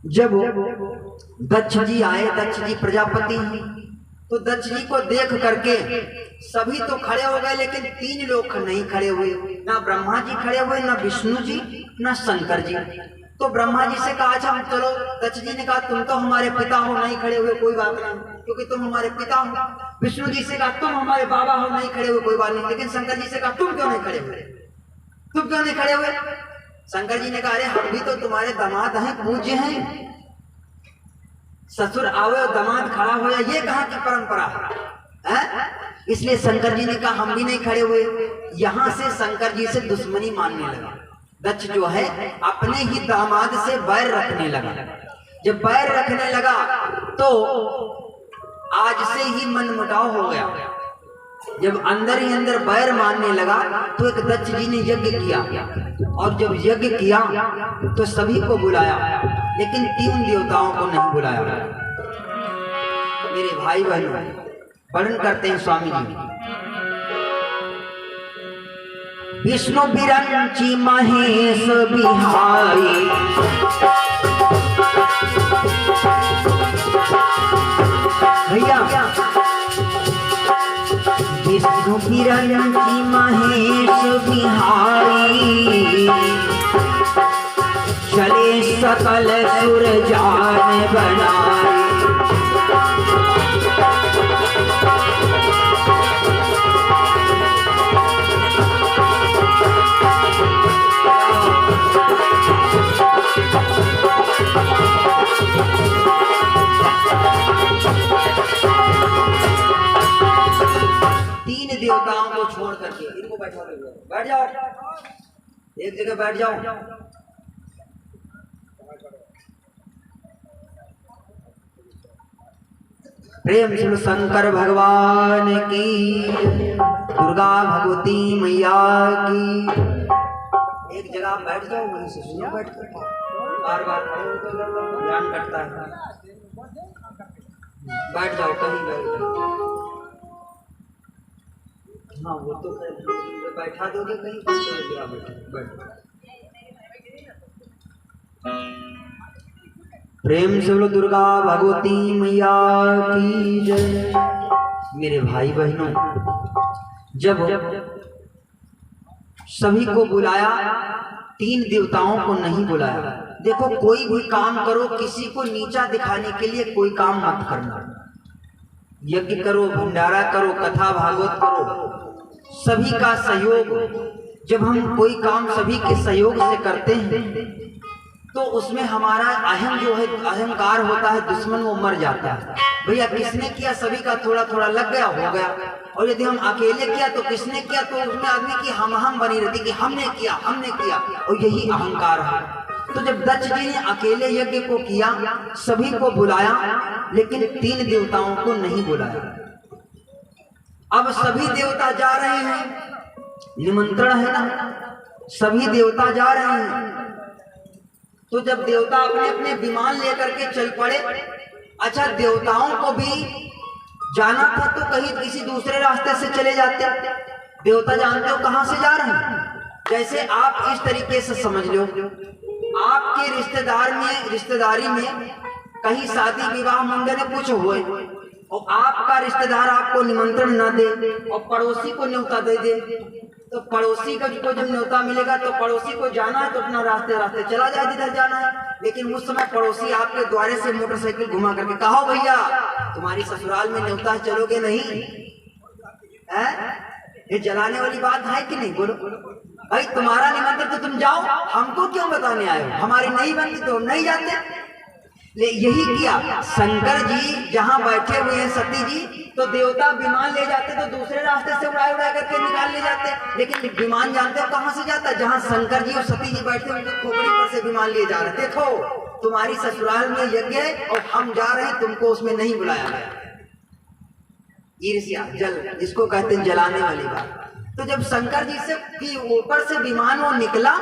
जब दक्ष जी आए, दक्ष जी प्रजापति हैं, तो दक्ष जी को देख करके सभी तो खड़े हो गए, लेकिन 3 लोग नहीं खड़े हुए, ना ब्रह्मा जी खड़े हुए, ना विष्णु जी, ना शंकर जी। तो ब्रह्मा जी से कहा अच्छा चलो, दक्ष जी ने कहा तुम तो हमारे पिता हो, नहीं खड़े हुए कोई बात नहीं, क्योंकि तुम हमारे पिता हो। विष्णु जी से कहा तुम हमारे बाबा हो, नहीं खड़े हुए कोई बात नहीं, लेकिन शंकर जी से कहा तुम क्यों नहीं खड़े हुए, तुम क्यों नहीं खड़े हुए? शंकर जी ने कहा अरे हम भी तो तुम्हारे दामाद हैं, पूज्य हैं, ससुर आवे और दामाद खड़ा हो, ये कहाँ की परंपरा है? इसलिए शंकर जी ने कहा हम भी नहीं खड़े हुए। यहां से शंकर जी से दुश्मनी मानने लगा। दक्ष जो है अपने ही दामाद से बैर रखने लगा। जब बैर रखने लगा तो आज से ही मनमुटाव हो गया। जब अंदर ही अंदर बैर मानने लगा तो एक दक्ष जी ने यज्ञ किया, और जब यज्ञ किया तो सभी को बुलाया, लेकिन 3 देवताओं को नहीं बुलाया। मेरे भाई बहनों, वर्णन करते हैं स्वामी जी, विष्णु बिरंची महेश बिहारी, भैया विष्णु बिरंची महेश बिहारी, चले सकल सुर जान बनाए। देवताओं को छोड़ करके इनको बैठा दो, बैठ जाओ, एक जगह बैठ जाओ। प्रेम से शंकर भगवान की, दुर्गा भगवती मैया की। एक जगह बैठ जाओ, वहीं से सुनो, बैठ कर बार बार ध्यान कटता है। बैठ जाओ, कहीं बैठ जाओ। हाँ वो तो बैठा दोगे कहीं, बैठ। प्रेम से बोलो दुर्गा भगवती मैया की जय। मेरे भाई बहनों, जब सभी को बुलाया, 3 देवताओं को नहीं बुलाया। देखो कोई भी काम करो, किसी को नीचा दिखाने के लिए कोई काम मत करना। यज्ञ करो, भंडारा करो, कथा भागवत करो, सभी का सहयोग। जब हम कोई काम सभी के सहयोग से करते हैं तो उसमें हमारा अहम जो है, अहंकार होता है, दुश्मन, वो मर जाता है। भैया किसने किया, सभी का थोड़ा थोड़ा लग गया, हो गया। और यदि हम अकेले किया तो किसने किया, तो उसमें आदमी की हम बनी रहती कि हमने किया, और यही अहंकार है। तो जब दक्ष जी ने अकेले यज्ञ को किया, सभी को बुलाया, लेकिन 3 देवताओं को नहीं बुलाया। अब सभी देवता जा रहे हैं, निमंत्रण है ना, सभी देवता जा रहे हैं। तो जब देवता अपने अपने विमान लेकर के चल पड़े, अच्छा देवताओं को भी जाना था तो कहीं किसी दूसरे रास्ते से चले जाते। देवता जानते हो कहां से जा रहे हैं? जैसे आप इस तरीके से समझ लो, आपके रिश्तेदारी में कहीं शादी विवाह मंगल कुछ हुए और आपका रिश्तेदार आपको निमंत्रण न दे और पड़ोसी को न्योता दे दे, तो पड़ोसी को जब न्योता मिलेगा तो पड़ोसी को जाना है तो अपना रास्ते चला जाए जिधर जाना है। लेकिन उस समय पड़ोसी आपके द्वारे से मोटरसाइकिल घुमा करके कहो भैया तुम्हारी ससुराल में न्योता है, चलोगे नहीं? है ये जलाने वाली बात है कि नहीं? बोलो भाई, तुम्हारा निमंत्रण तो तुम जाओ, हमको क्यों बताने आए हो? हमारी नहीं बनती तो हम नहीं जाते। यही किया शंकर जी जहाँ बैठे हुए हैं सती जी, तो देवता विमान ले जाते तो दूसरे रास्ते से उड़ा उड़ा करके निकाल ले जाते, लेकिन विमान जानते हो कहाँ से जाता, जहाँ शंकर जी और सती जी बैठे उनकी खोपड़ी पर से विमान ले जा रहे। देखो तुम्हारी ससुराल में यज्ञ है और हम जा रहे हैं, तुमको उसमें नहीं बुलाया गया। ईर्ष्या जल जिसको कहते हैं जलाने वाली बात। तो जब शंकर जी से ऊपर से विमान वो निकला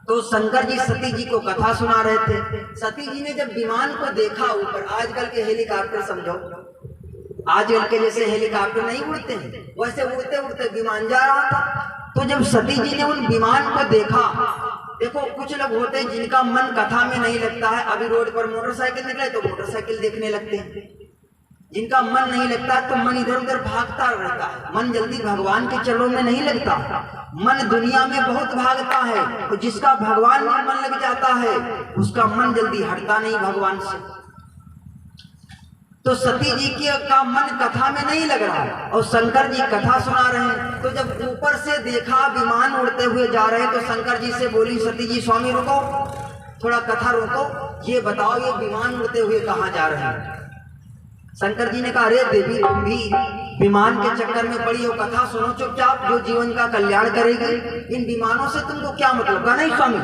तो शंकर जी सती जी को कथा सुना रहे थे। सती जी ने जब विमान को देखा ऊपर, आजकल के हेलीकॉप्टर समझो, आजकल के जैसे हेलीकॉप्टर नहीं उड़ते हैं वैसे उड़ते उड़ते विमान जा रहा था। तो जब सती जी ने उन विमान को देखा, देखो कुछ लोग होते हैं जिनका मन कथा में नहीं लगता है, अभी रोड पर मोटरसाइकिल निकले तो मोटरसाइकिल देखने लगते हैं, जिनका मन नहीं लगता तो मन इधर उधर भागता रहता है, मन जल्दी भगवान के चरणों में नहीं लगता, मन दुनिया में बहुत भागता है। तो जिसका भगवान में मन लग जाता है उसका मन जल्दी हटता नहीं भगवान से। तो सती जी का मन कथा में नहीं लग रहा है और शंकर जी कथा सुना रहे हैं। तो जब ऊपर से देखा विमान उड़ते हुए जा रहे हैं तो शंकर जी से बोली सती जी, स्वामी रुको, थोड़ा कथा रोको, ये बताओ ये विमान उड़ते हुए कहाँ जा रहे हैं। शंकर जी ने कहा, अरे देवी तुम भी विमान के चक्कर में पड़ी हो, कथा सुनो चुपचाप, जो जीवन का कल्याण करेगी। इन विमानों से तुमको क्या मतलब? कहा नहीं स्वामी,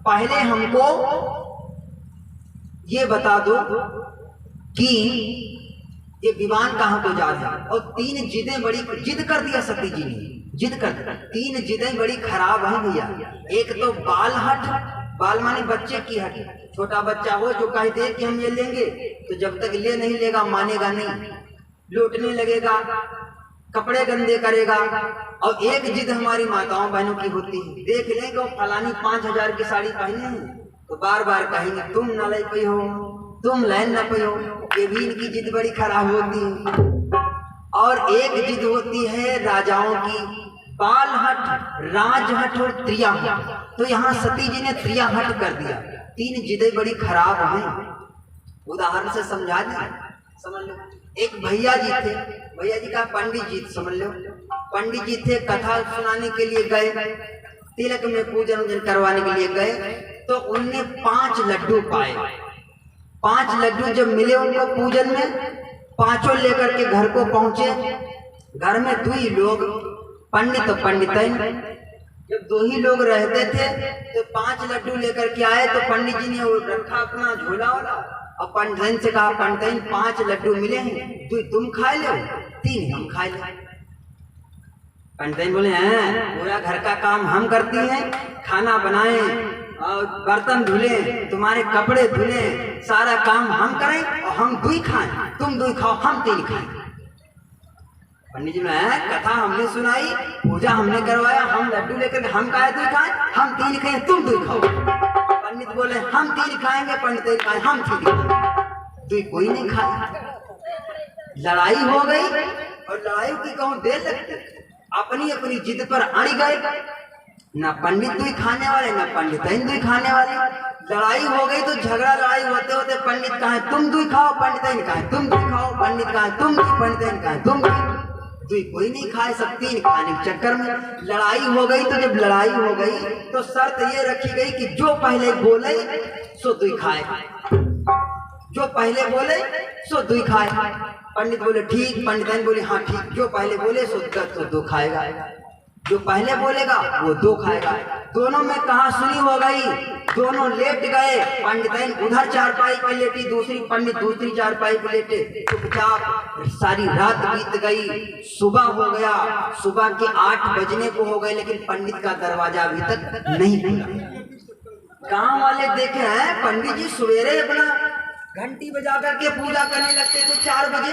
पहले हमको ये बता दो कि ये विमान कहाँ को जा रहा है। और तीन जिदें बड़ी जिद कर दिया सती जी ने, जिद कर, तीन जिदें बड़ी खराब हैं भैया। एक तो बाल हट, बाल माने बच्चे की हट, छोटा बच्चा हो जो कह दे कि हम ये लेंगे तो जब तक ले नहीं लेगा मानेगा नहीं, लूटने लगेगा, कपड़े गंदे करेगा। और एक जिद हमारी माताओं बहनों की होती है, देख लेंगे फलानी 5000 की साड़ी पहने हैं तो बार बार कहेंगे तुम न ले पाई हो, तुम लहन न पाई हो। ये भी इनकी जिद बड़ी खराब होती है। और एक जिद होती है राजाओं की, बाल हट, राज हट और त्रिया हट। तो यहाँ सती जी ने त्रिया हट कर दिया। तीन जिदें बड़ी खराब हैं, उदाहरण से समझा दिया, समझ लो। एक भैया जी थे, भैया जी का पंडित जी समझ लो, पंडित जी थे, कथा सुनाने के लिए गए, तिलक में पूजन वूजन करवाने के लिए गए तो उनने 5 लड्डू पाए। 5 लड्डू जब मिले उनको पूजन में, पांचों लेकर के घर को पहुंचे। घर में 2 ही लोग, पंडित और पंडितन, जब 2 ही लोग रहते थे तो 5 लड्डू लेकर के आए। तो पंडित जी ने रखा अपना झोला वाला और पंडितन से कहा, पंडितन 5 लड्डू मिले हैं, 2 तुम खा लो, 3 हम खा ले। पंडितन बोले, हैं पूरा घर का काम हम करती हैं, खाना बनाएं और बर्तन धुले, तुम्हारे कपड़े धुले, सारा काम हम करें और हम 2 खाएं, तुम 2 खाओ हम 3 खाएं। पंडित जी ने कथा हमने सुनाई, पूजा हमने करवाया, हम लड्डू लेकर हम खाए 2 खाएं, हम 3 खाएं, तुम 2 खाओ। पंडित बोले हम 3 खाएंगे, पंडित खाए हम 3 खाएंगे, 2 कोई नहीं खाए। लड़ाई हो गई और लड़ाई की कहूँ देर लगती, अपनी अपनी जिद पर अड़ गए, ना पंडित 2 खाने वाले ना पंडितन 2 खाने वाले। लड़ाई हो गई तो झगड़ा, लड़ाई होते होते पंडित कहे तुम 2 खाओ, पंडितन कहे तुम 2 खाओ, पंडित कहे तुम 2, पंडितन कहे तुम 2 कोई नहीं खाए, सब 3 खाने के चक्कर में लड़ाई हो गई। तो जब लड़ाई हो गई तो शर्त ये रखी गई कि जो पहले बोले सो 2 खाए, जो पहले बोले सो 2 खाए। पंडित बोले ठीक, पंडितन बोले हाँ ठीक, जो पहले बोले सो 2 खाएगा, जो पहले बोलेगा वो 2 खाएगा। दोनों में कहा सुनी हो गई, दोनों लेट गए। पंडितन उधर चारपाई पे लेटी, पंडित दूसरी चारपाई पे लेटे। चुपचाप सारी रात बीत गई, सुबह हो गया, सुबह के 8 बजने को हो गए, लेकिन पंडित का दरवाजा अभी तक नहीं खुला। गांव वाले देखे हैं पंडित जी सवेरे अपना घंटी बजा करके पूजा करने लगते थे 4 बजे,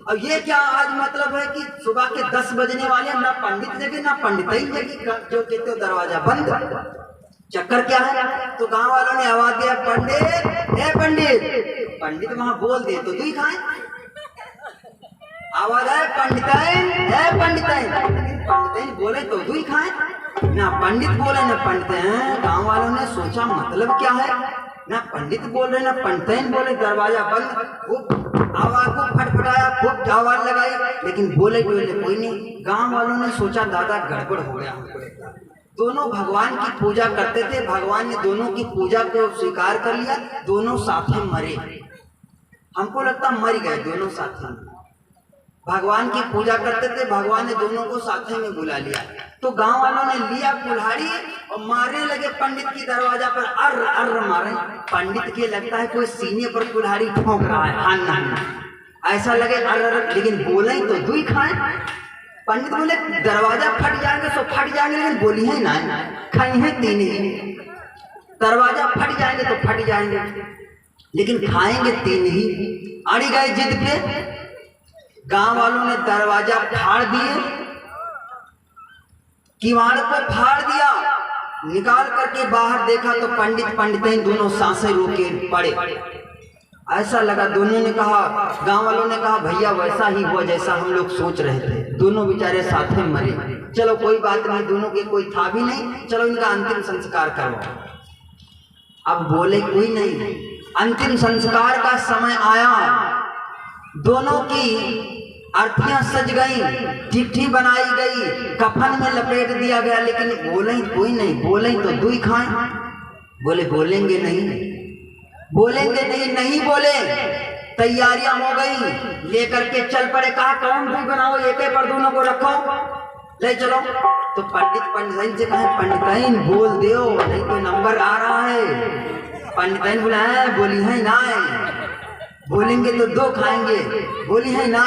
और ये क्या आज मतलब है कि सुबह के 10 बजने वाले, ना पंडित जगे ना पंडित जगी, जो कहते हो दरवाजा बंद। चक्कर क्या है? तो गांव वालों ने आवाज दिया, पंडित ए पंडित। पंडित वहां बोल दे तो 2 खाए, आवाज आए पंडितन ए पंडितन, पंडितन बोले तो 2 खाए, ना पंडित बोले ना पंडित। गांव वालों ने सोचा मतलब क्या है, ना पंडित बोल रहे ना पंडितन बोले, दरवाजा बंद, खूब आवाज को फटफटाया, खूब आवाज लगाई, लेकिन बोले कोई नहीं। गांव वालों ने सोचा दादा गड़बड़ हो गया हमको। दोनों भगवान की पूजा करते थे, भगवान ने दोनों की पूजा को स्वीकार कर लिया, दोनों साथ में मरे। हमको लगता मर गए दोनों साथ में। भगवान की पूजा करते थे, भगवान ने दोनों को साथ में बुला लिया। तो गांव वालों ने लिया कुल्हाड़ी और मारने लगे पंडित की दरवाजा पर, अर्र अर्र मारे। पंडित के लगता है कोई सीने पर कुल्हाड़ी ठोक रहा है, हन ऐसा लगे अर्र, लेकिन बोले तो दुई खाए। पंडित बोले दरवाजा फट जाएंगे सो फट जाएंगे, लेकिन बोली है ना खाई है तीन ही। दरवाजा फट जाएंगे तो फट जाएंगे, लेकिन खाएंगे तीन ही। अड़ी गए जिद पे, गांव वालों ने दरवाजा फाड़ दिए, किवाड़ को फाड़ दिया, निकाल करके बाहर देखा तो पंडित पंडितें दोनों सांसें रोके पड़े। ऐसा लगा, दोनों ने कहा, गांव वालों ने कहा भैया वैसा ही हुआ जैसा हम लोग सोच रहे थे, दोनों बेचारे साथ में मरे। चलो कोई बात नहीं, दोनों के कोई था भी नहीं, चलो इनका अंतिम संस्कार करो। अब बोले कोई नहीं। अंतिम संस्कार का समय आया, दोनों की अर्थियां सज गई, चिट्ठी बनाई गई, कफन में लपेट दिया गया, लेकिन बोले कोई नहीं। बोले तो दुई खाएं, बोले बोलेंगे नहीं, बोलेंगे नहीं, नहीं बोले। तैयारियां हो गई, लेकर के चल पड़े। कहा कौन दुई बनाओ, एक पर दोनों को रखो, ले चलो। तो पंडित से कहे पंडिताइन बोल दो, नहीं तो नंबर आ रहा है। पंडिताइन बोला है, बोली है ना, बोलेंगे तो दो खाएंगे, बोली है ना।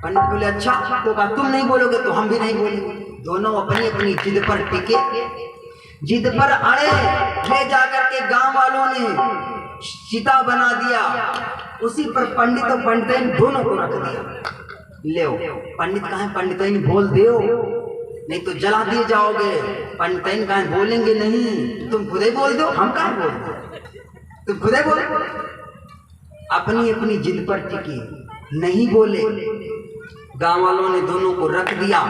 पंडित बोले अच्छा, तो कहा तुम नहीं बोलोगे तो हम भी नहीं बोलेंगे। दोनों अपनी अपनी जिद पर टिके, जिद पर अड़े। ले जाकर के गांव वालों ने चिता बना दिया, उसी पर पंडित और पंडिताइन दोनों को रख दिया। ले पंडित कहे पंडिताइन बोल दो, नहीं तो जला दिए जाओगे। पंडिताइन कहे बोलेंगे नहीं, तुम खुदे बोल दो, हम कहाँ बोल दो, तुम खुदे बोल। अपनी अपनी जिद पर टिकी, नहीं बोले। गांव वालों ने दोनों को रख दिया,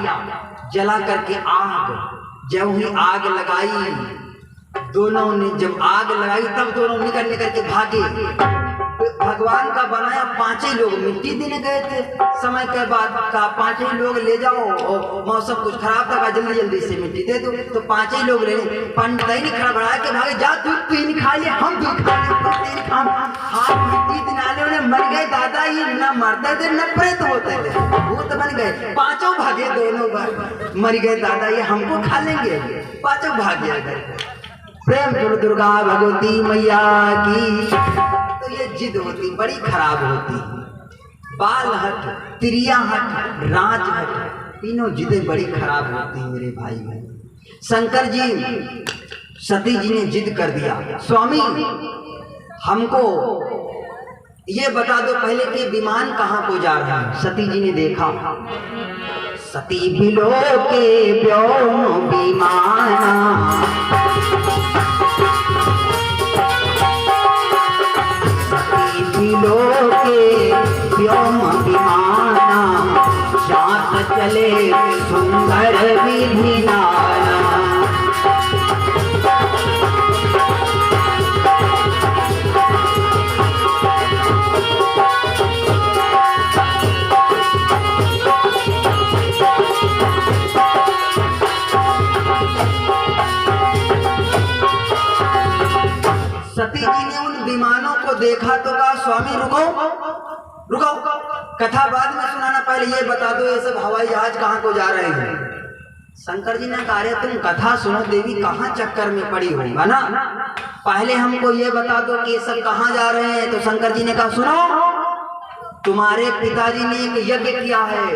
जला करके आग, जब ही आग लगाई, दोनों ने जब आग लगाई तब दोनों निकल के भागे। भगवान का बनाया पांचों लोग मिट्टी देने गए थे। समय के बाद कहा पांचों लोग ले जाओ, और मौसम कुछ खराब था, जल्दी जल्दी से मिट्टी दे दो। तो पांचों लोग ले, पंडित ने खड़बड़ा के भागे, जा तू तीन खा ले, हम भी खा ले, हाँ मिट्टी दिनाले उन्हें मर गए दादा। ये न मरते थे न प्रेत होते थे, भूत बन गए। पांचों भागे, दोनों बार मर गए दादा, ये हमको खा लेंगे। पांचों भागे गए। प्रेम गुरु दुर्गा भगवती मैया की। तो ये जिद होती बड़ी खराब होती, बाल हट, त्रिया हट, राज हट, तीनों जिदें बड़ी खराब होती हैं मेरे भाई बहन। शंकर जी, सती जी ने जिद कर दिया, स्वामी हमको ये बता दो पहले कि विमान कहाँ को जा रहा है। सती जी ने देखा, सती बिलो के व्योम विमाना, के व्योम विमाना, जात चले सुंदर विधि नाना। सती जी ने उन विमानों को देखा तो कहा स्वामी रुको रुको, कथा बाद में सुनाना, पहले ये बता दो ये सब हवाई जहाज कहाँ को जा रहे हैं। शंकर जी ने कहा तुम कथा सुनो देवी, कहाँ चक्कर में पड़ी हो, है ना, पहले हमको ये बता दो कि ये सब कहाँ जा रहे हैं। तो शंकर जी ने कहा सुनो, तुम्हारे पिताजी ने एक यज्ञ किया है।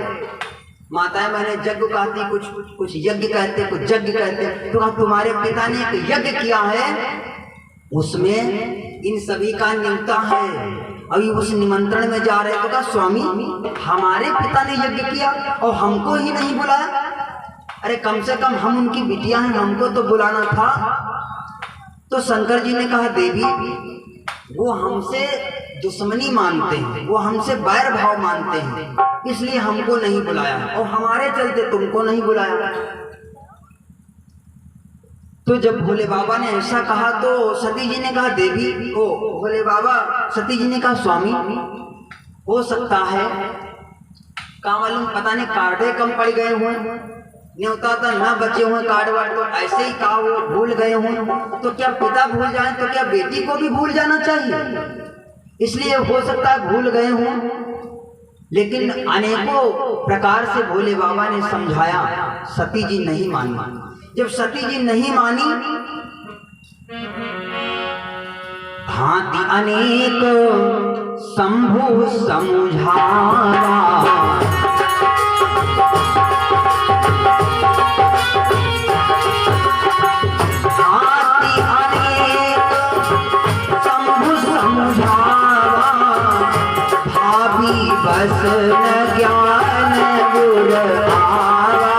माताएं मैंने यज्ञ कहती, कुछ यज्ञ कहते, कुछ यज्ञ कहते। तो कहा तुम्हारे पिता ने एक यज्ञ किया है, उसमें इन सभी का न्योता है, अभी उस निमंत्रण में जा रहे। तो कहा स्वामी हमारे पिता ने यज्ञ किया और हमको ही नहीं बुलाया। अरे कम से कम हम उनकी बिटिया हैं, हमको तो बुलाना था। तो शंकर जी ने कहा देवी वो हमसे दुश्मनी मानते हैं, वो हमसे बैर भाव मानते हैं, इसलिए हमको नहीं बुलाया और हमारे चलते तुमको नहीं बुलाया। तो जब भोले बाबा ने ऐसा कहा तो सती जी ने कहा देवी ओ भोले बाबा, सती जी ने कहा स्वामी हो सकता है का मालूम पता नहीं कार्डे कम पड़ गए हुए, न्योता था न बचे हुए कार्ड वार्ड, तो ऐसे ही कहा वो भूल गए हों, तो क्या पिता भूल जाए तो क्या बेटी को भी भूल जाना चाहिए? इसलिए हो सकता है भूल गए हों। लेकिन अनेकों प्रकार से भोले बाबा ने समझाया, सती जी नहीं मानी। जब सती जी नहीं मानी, भांति अनेक शंभु समझावा, भांति अनेक शंभु समझावा, भाभी बस न ज्ञान गुर आवा।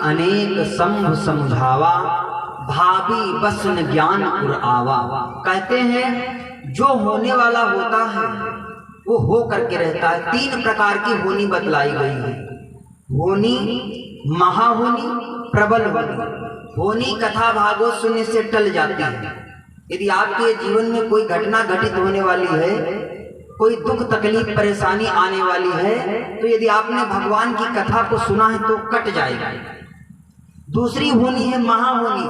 अनेक संभ समझावा, भाभी बस न ज्ञान उर आवा। कहते हैं जो होने वाला होता है वो हो करके रहता है। 3 प्रकार की होनी बतलाई गई है, होनी, महाहोनी, प्रबल होनी। होनी कथा भागवत सुनने से टल जाती है। यदि आपके जीवन में कोई घटना घटित होने वाली है, कोई दुख तकलीफ परेशानी आने वाली है, तो यदि आपने भगवान की कथा को सुना है तो कट जाएगा। दूसरी होनी है महाहोनी,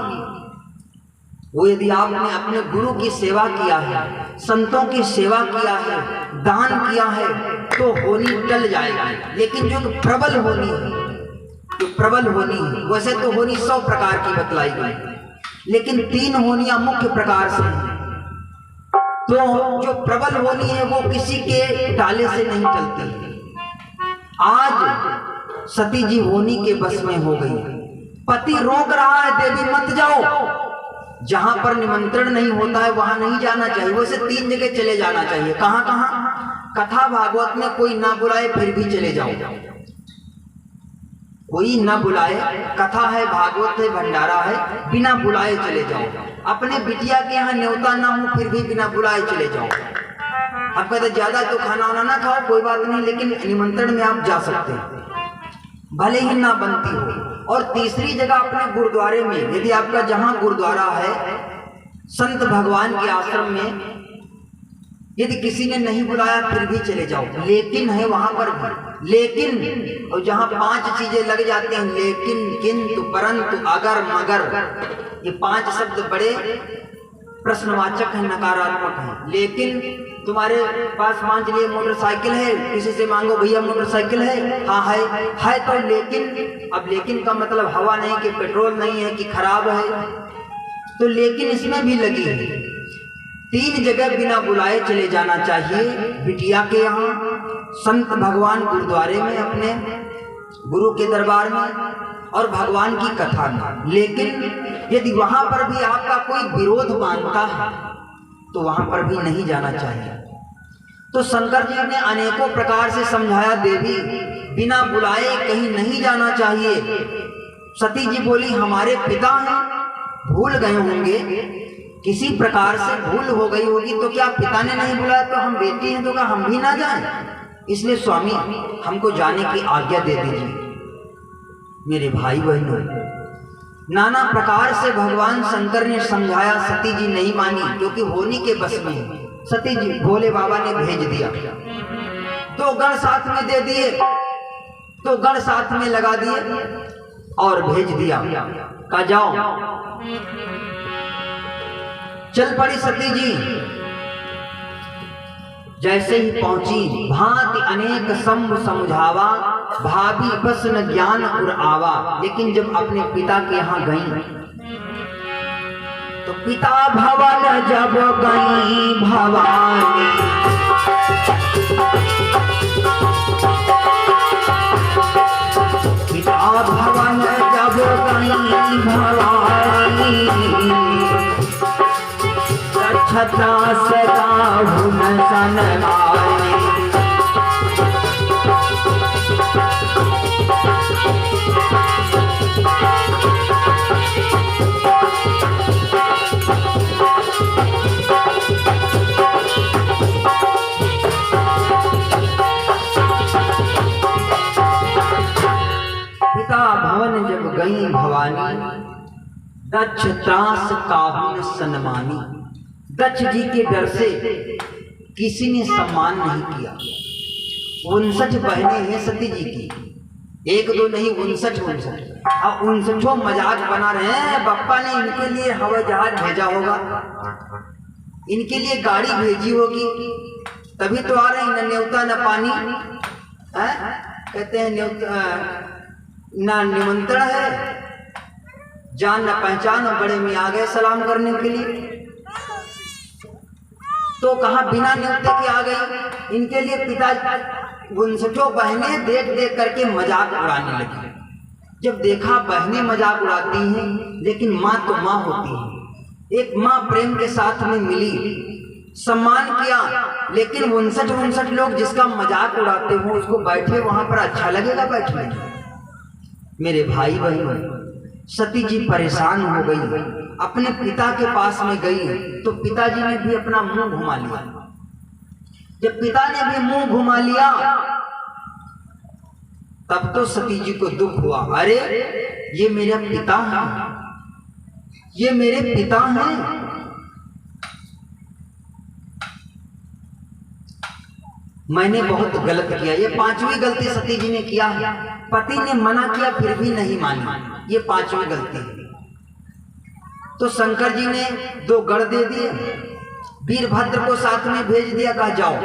वो यदि आपने अपने गुरु की सेवा किया है, संतों की सेवा किया है, दान किया है, तो होनी टल जाएगा। लेकिन जो प्रबल होनी है, जो प्रबल होनी है, वैसे तो होनी 100 प्रकार की बतलाई गई, लेकिन 3 होनियां मुख्य प्रकार से हैं। तो जो प्रबल होनी है वो किसी के डाले से नहीं चलती। आज सती जी होनी के बस में हो गई। पति रोक रहा है, देवी मत जाओ, जहां पर निमंत्रण नहीं होता है वहां नहीं जाना चाहिए। वैसे 3 जगह चले जाना चाहिए। कहां कहां? कथा भागवत में कोई ना बुलाए फिर भी चले जाओ, कोई ना बुलाए, कथा है, भागवत है, भंडारा है, बिना बुलाए चले जाओ। अपने बिटिया के यहाँ न्योता ना हो फिर भी बिना बुलाए चले जाओ। अब कहते ज्यादा तो खाना वाना ना खाओ, कोई बात नहीं, लेकिन निमंत्रण में आप जा सकते हैं, भले ही ना बनती हो। और तीसरी जगह अपने गुरुद्वारे में, यदि आपका जहां गुरुद्वारा है, संत भगवान के आश्रम में, यदि किसी ने नहीं बुलाया फिर भी चले जाओ। लेकिन है वहां पर भी, लेकिन, और जहां 5 चीजें लग जाती हैं, लेकिन, किंतु, परंतु, अगर, मगर, ये 5 शब्द बड़े प्रश्नवाचक है, नकारात्मक है। लेकिन तुम्हारे पास मान लीजिए मोटरसाइकिल है, किसी से मांगो भैया मोटरसाइकिल है, हाँ है तो लेकिन, अब लेकिन का मतलब हवा नहीं कि पेट्रोल नहीं है कि खराब है, तो लेकिन इसमें भी लगी है। 3 जगह बिना बुलाए चले जाना चाहिए, बिटिया के यहाँ, संत भगवान गुरुद्वारे में, अपने गुरु के दरबार में, और भगवान की कथा में। लेकिन यदि वहां पर भी आपका कोई विरोध मानता है तो वहां पर भी नहीं जाना चाहिए। तो शंकर जी ने अनेकों प्रकार से समझाया, देवी बिना बुलाए कहीं नहीं जाना चाहिए। सती जी बोली हमारे पिता हैं, भूल गए होंगे, किसी प्रकार से भूल हो गई होगी, तो क्या पिता ने नहीं बुलाया तो हम बेटी हैं तो क्या हम भी ना जाएं? इसलिए स्वामी हमको जाने की आज्ञा दे दीजिए। मेरे भाई बहनों, नाना प्रकार से भगवान शंकर ने समझाया, सती जी नहीं मानी क्योंकि होनी के बस में है। सती जी भोले बाबा ने भेज दिया, 2 गण साथ में दे दिए, 2 गण साथ में लगा दिए और भेज दिया, कहा जाओ। चल पड़ी सती जी। जैसे ही पहुंची, भांति अनेक संभ समझावा, भाभी बस न ज्ञान उर आवा। लेकिन जब अपने पिता के यहाँ गई तो पिता भवन जब गई भवानी, पिता भवन जब गई भवानी, छत्रा सदा हुन दक्ष त्रास काहुन सन्मानी। दक्ष जी के डर से किसी ने सम्मान नहीं किया। 59 बहनें हैं सती जी की, एक दो नहीं 59। अब 59 मजाक बना रहे हैं, बप्पा ने इनके लिए हवाई जहाज भेजा होगा, इनके लिए गाड़ी भेजी होगी, तभी तो आ रहे हैं। न न्योता न पानी है, कहते हैं न्योता ना निमंत्रण है, जान न पहचान, बड़े में आ गए सलाम करने के लिए। तो कहा बिना न्योते के आ गई। इनके लिए पिता 59 बहनें देख देख करके मजाक उड़ाने लगी। जब देखा बहनें मजाक उड़ाती हैं, लेकिन माँ तो माँ होती है। एक माँ प्रेम के साथ में मिली, सम्मान किया, लेकिन 59 लोग जिसका मजाक उड़ाते हो उसको बैठे वहां पर अच्छा लगेगा बैठने? मेरे भाई बहनों, सती जी परेशान हो गई, अपने पिता के पास में गई तो पिताजी ने भी अपना मुंह घुमा लिया। जब पिता ने भी मुंह घुमा लिया तब तो सती जी को दुख हुआ, अरे ये मेरा पिता है, ये मेरे पिता हैं। मैंने बहुत गलत किया। ये 5वीं गलती सती जी ने किया है। पति ने मना किया फिर भी नहीं मानी, ये 5वीं गलती है। तो शंकर जी ने 2 गढ़ दे दिए, वीरभद्र को साथ में भेज दिया, कहा जाओ।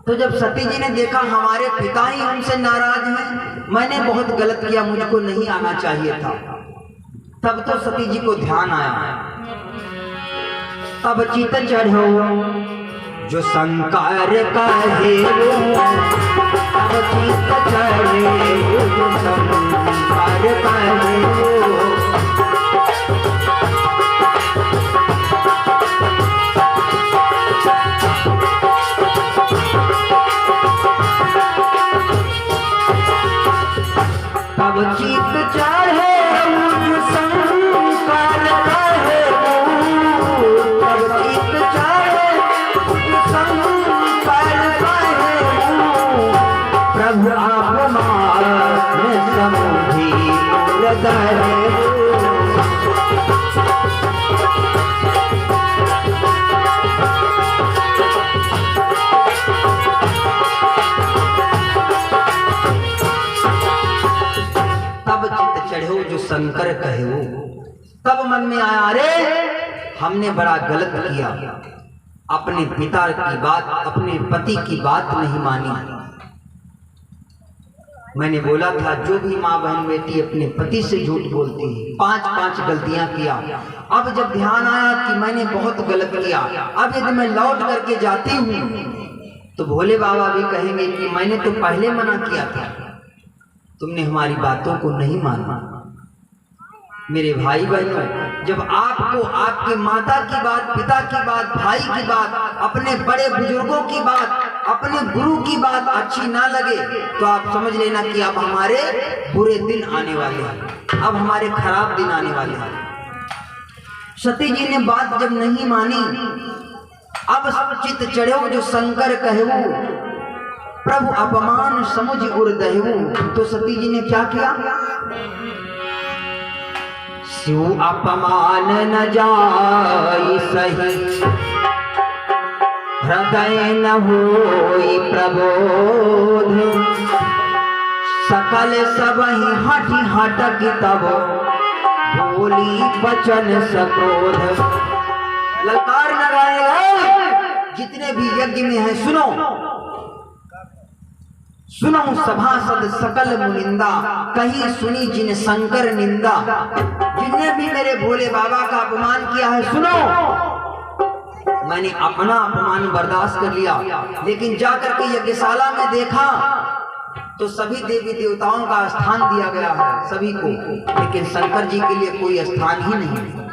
तो जब सती जी ने देखा हमारे पिता ही हमसे नाराज हैं, मैंने बहुत गलत किया, मुझको नहीं आना चाहिए था, तब तो सती जी को ध्यान आया। तब चित चढ़ो जो शंकर कहे, तब चित चढ़े जो शंकर कहे। तब चित चढ़े जो शंकर कहे, तब चित चढ़े जो शंकर कहे। प्रभु आप मान समुझी हृदय। चढ़ो जो शंकर कहे वो। तब मन में आया, अरे हमने बड़ा गलत किया, अपने पिता की बात, अपने पति की बात नहीं मानी। मैंने बोला था जो भी माँ बहन बेटी अपने पति से झूठ बोलती है, 5 गलतियां किया। अब जब ध्यान आया कि मैंने बहुत गलत किया, अब यदि मैं लौट करके जाती हूँ तो भोले बाबा भी कहेंगे कि मैंने तो पहले मना किया था, तुमने हमारी बातों को नहीं माना। मेरे भाई बहनों, जब आपको आपके माता की बात, पिता की बात, भाई की बात, अपने बड़े बुजुर्गों की बात, अपने गुरु की बात अच्छी ना लगे तो आप समझ लेना कि अब हमारे बुरे दिन आने वाले हैं, अब हमारे खराब दिन आने वाले हैं। सती जी ने बात जब नहीं मानी, अब चित चढ़ो जो शंकर कहू, प्रभु अपमान समुझ उर्दहु। तो सती जी ने क्या किया? शिव अपमान न जाई सही, हृदय न होई प्रबोध। सकल सबहि हठि हटक तब, बोली बचन सक्रोध। ललकार लगाएगा जितने भी यज्ञ में है, सुनो सुनो सभासद सकल मुनिंदा, कहीं सुनी जिन शंकर निंदा। जिनने भी मेरे भोले बाबा का अपमान किया है, सुनो, मैंने अपना अपमान बर्दाश्त कर लिया, लेकिन जाकर के यज्ञशाला में देखा तो सभी देवी देवताओं का स्थान दिया गया है सभी को, लेकिन शंकर जी के लिए कोई स्थान ही नहीं है।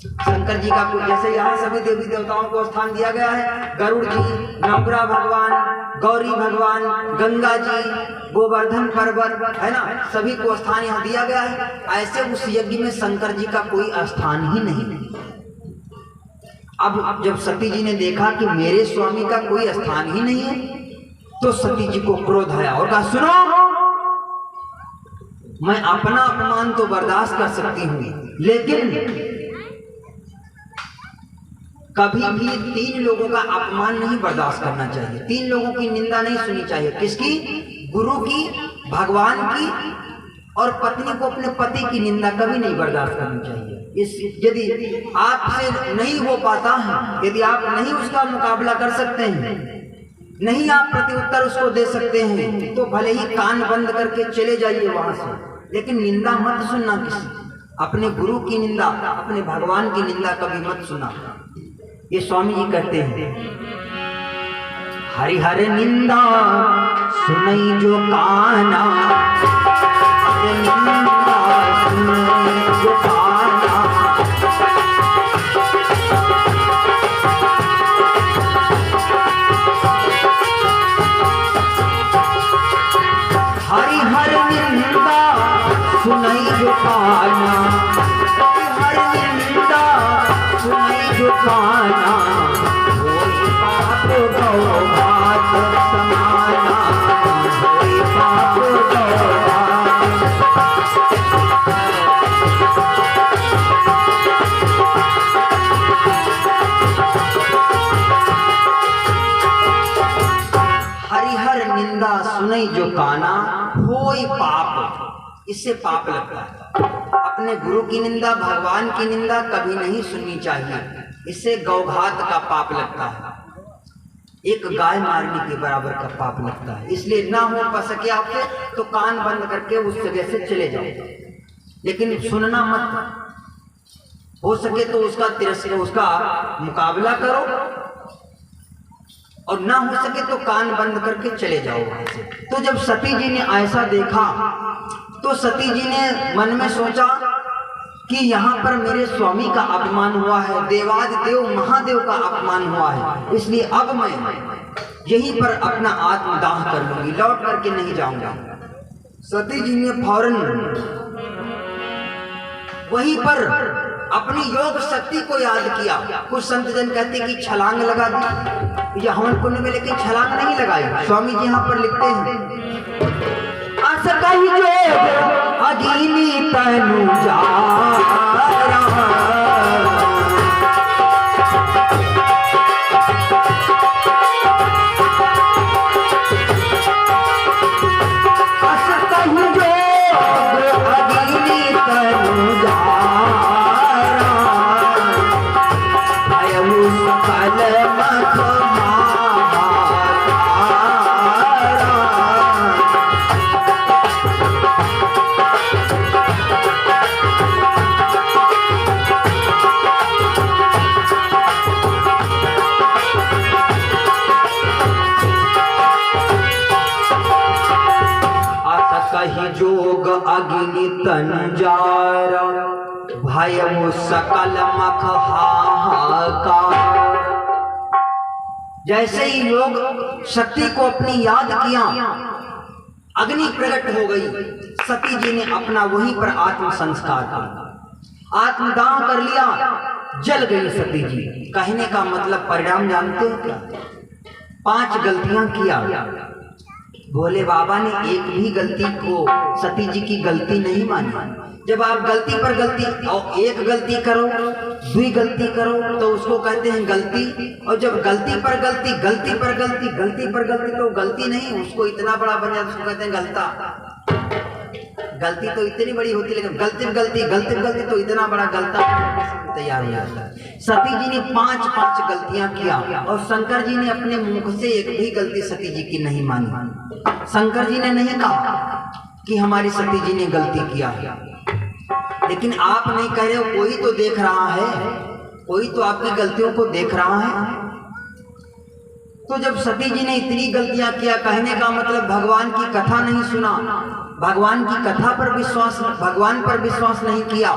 शंकर जी का जैसे यहाँ सभी देवी देवताओं को स्थान दिया गया है, गरुड़ जी, नवग्रह भगवान, गौरी भगवान, गंगा जी, गोवर्धन पर्वत है ना, सभी को स्थान यहाँ दिया गया है। ऐसे उस यज्ञ में शंकर जी का कोई स्थान ही नहीं। अब जब सती जी ने देखा कि मेरे स्वामी का कोई स्थान ही नहीं है, तो सती जी को क्रोध आया और कहा, सुनो, मैं अपना अपमान तो बर्दाश्त कर सकती हूँ, लेकिन कभी भी 3 लोगों का अपमान नहीं बर्दाश्त करना चाहिए। 3 लोगों की निंदा नहीं सुननी चाहिए। किसकी? गुरु की, भगवान की, और पत्नी को अपने पति की निंदा कभी नहीं बर्दाश्त करनी चाहिए। यदि आपसे नहीं हो पाता है, यदि आप नहीं उसका मुकाबला कर सकते हैं, नहीं आप प्रत्युत्तर उसको दे सकते हैं, तो भले ही कान बंद करके चले जाइए वहां से, लेकिन निंदा मत सुनना किसी। अपने गुरु की निंदा, अपने भगवान की निंदा कभी मत सुना। ये स्वामी जी कहते हैं, हरिहर निंदा सुनई जो काना, निंदा सुनई जो काना, हरिहर निंदा सुनई जो काना, हरिहर निंदा सुनई जो काना, कोई पाप गौ भात समाना, कोई पाप गौ सुनई जो काना, होई पाप, इससे पाप लगता है। अपने गुरु की निंदा, भगवान की निंदा कभी नहीं सुननी चाहिए, इससे गौघात का पाप लगता है, एक गाय मारने के बराबर का पाप लगता है। इसलिए ना हो सके आपसे तो कान बंद करके उस जगह से चले जाओ, लेकिन सुनना मत। हो सके तो उसका तिरस्कार, उसका मुकाबला करो, और ना हो सके तो कान बंद करके चले जाओ वहां से। तो जब सती जी ने ऐसा देखा तो सती जी ने मन में सोचा कि यहाँ पर मेरे स्वामी का अपमान हुआ है, देवादिदेव महादेव का अपमान हुआ है, इसलिए अब मैं यहीं पर अपना आत्मदाह कर लूंगी, लौट करके नहीं जाऊंगा। सती जी ने फौरन वहीं पर अपनी योग शक्ति को याद किया। कुछ संत जन कहते कि छलांग लगा दी, या हवन कुंड में, लेकिन छलांग नहीं लगाई। स्वामी जी यहाँ पर लिखते हैं, अगीनी तनु जा जोग अग्नि तंजारा, भयमु सकल मख हाहाकार। जैसे ही योग शक्ति को अपनी याद किया, अग्नि प्रकट हो गई। सती जी ने अपना वहीं पर आत्म संस्कार किया, आत्मदाह कर लिया, जल गई सती जी। कहने का मतलब परिणाम जानते हो क्या? 5 गलतियां किया। भोले बाबा ने एक भी गलती को सती जी की गलती नहीं मानी। जब आप गलती पर गलती, और एक गलती करो, 2 गलती करो, तो उसको कहते हैं गलती। और जब गलती पर गलती, गलती पर गलती, गलती पर गलती, तो गलती नहीं, उसको इतना बड़ा बन जाता, उसको कहते हैं गलता। गलती तो इतनी बड़ी होती, लेकिन गलती गलती गलती गलती तो इतना बड़ा गलता तैयार हो जाता है। सती जी ने 5 गलतियां किया, और शंकर जी ने अपने मुख से एक भी गलती सती जी की नहीं मानी। शंकर जी ने नहीं कहा कि हमारी सती जी ने गलती किया है, लेकिन आप नहीं कह रहे हो, कोई तो देख रहा है, कोई तो आपकी गलतियों को देख रहा है। तो जब सती जी ने इतनी गलतियां किया, कहने का मतलब भगवान की कथा नहीं सुना, भगवान की कथा पर विश्वास, भगवान पर विश्वास नहीं किया,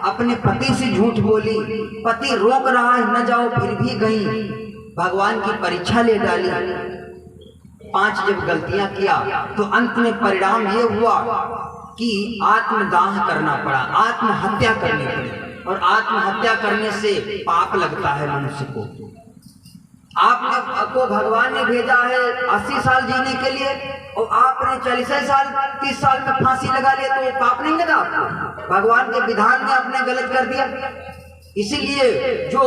अपने पति से झूठ बोली, पति रोक रहा है न जाओ फिर भी गई, भगवान की परीक्षा ले डाली। 5 जब गलतियां किया तो अंत में परिणाम ये हुआ कि आत्मदाह करना पड़ा, आत्महत्या करनी पड़ी। और आत्महत्या करने से पाप लगता है मनुष्य को। आपने को भगवान ने भेजा है 80 साल जीने के लिए और आपने 40 साल 30 साल में फांसी लगा लिया, तो पाप नहीं लगा आपको? भगवान के विधान में आपने गलत कर दिया। इसीलिए जो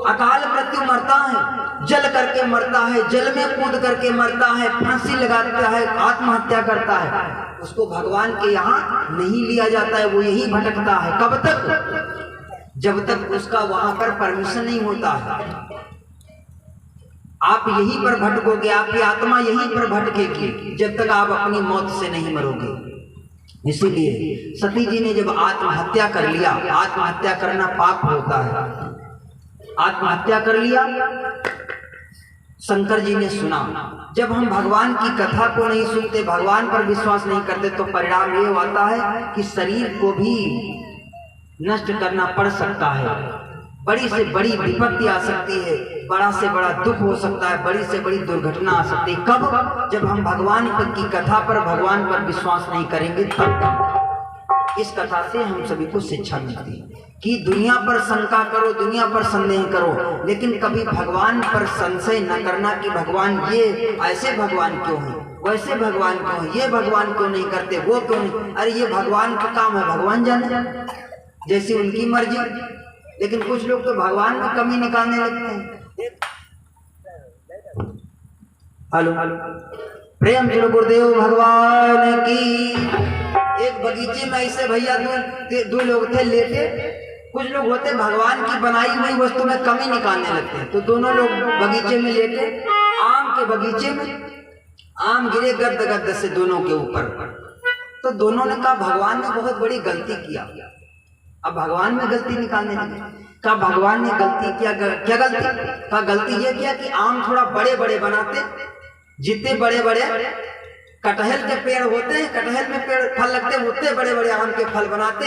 अकाल मृत्यु मरता है, जल करके मरता है, जल में कूद करके मरता है, फांसी लगाता है, आत्महत्या करता है, उसको भगवान के यहाँ नहीं लिया जाता है, वो यही भटकता है। कब तक? जब तक उसका वहां पर परमिशन नहीं होता है। आप यहीं पर भटकोगे, आपकी आत्मा यहीं पर भटकेगी जब तक आप अपनी मौत से नहीं मरोगे। इसीलिए सती जी ने जब आत्महत्या कर लिया, आत्महत्या करना पाप होता है, आत्महत्या कर लिया। शंकर जी ने सुना, जब हम भगवान की कथा को नहीं सुनते, भगवान पर विश्वास नहीं करते, तो परिणाम ये होता है कि शरीर को भी नष्ट करना पड़ सकता है, बड़ी से बड़ी विपत्ति आ सकती है, बड़ा से बड़ा दुख हो सकता है, बड़ी से बड़ी दुर्घटना आ सकती है। कब? जब हम भगवान की कथा पर, भगवान पर विश्वास नहीं करेंगे तब। इस कथा से हम सभी को शिक्षा मिलती है कि दुनिया पर शंका करो, दुनिया पर संदेह करो, लेकिन कभी भगवान पर संशय न करना कि भगवान ये ऐसे भगवान क्यों हैं, वैसे भगवान क्यों हैं, ये भगवान क्यों नहीं करते, वो क्यों नहीं, अरे ये भगवान का काम है, भगवान जाने, जैसी उनकी मर्जी। लेकिन कुछ लोग तो भगवान में कमी निकालने लगते हैं। हेलो, प्रेम से गुरुदेव भगवान की। एक बगीचे में ऐसे भैया दो लोग थे लेटे। कुछ लोग होते भगवान की बनाई हुई वस्तु में कमी निकालने लगते हैं। तो दोनों लोग बगीचे में लेटे, आम के बगीचे में आम गिरे गद्द गद्द से दोनों के ऊपर। तो दोनों ने कहा भगवान ने बहुत बड़ी गलती किया। अब भगवान में गलती निकालने लगे। कहा भगवान ने गलती किया, क्या गलती? कहा गलती ये किया कि आम थोड़ा बड़े बड़े बनाते, जितने बड़े बड़े कटहल के पेड़ होते हैं, कटहल में पेड़ फल लगते हैं, उतने बड़े बड़े आम के फल बनाते,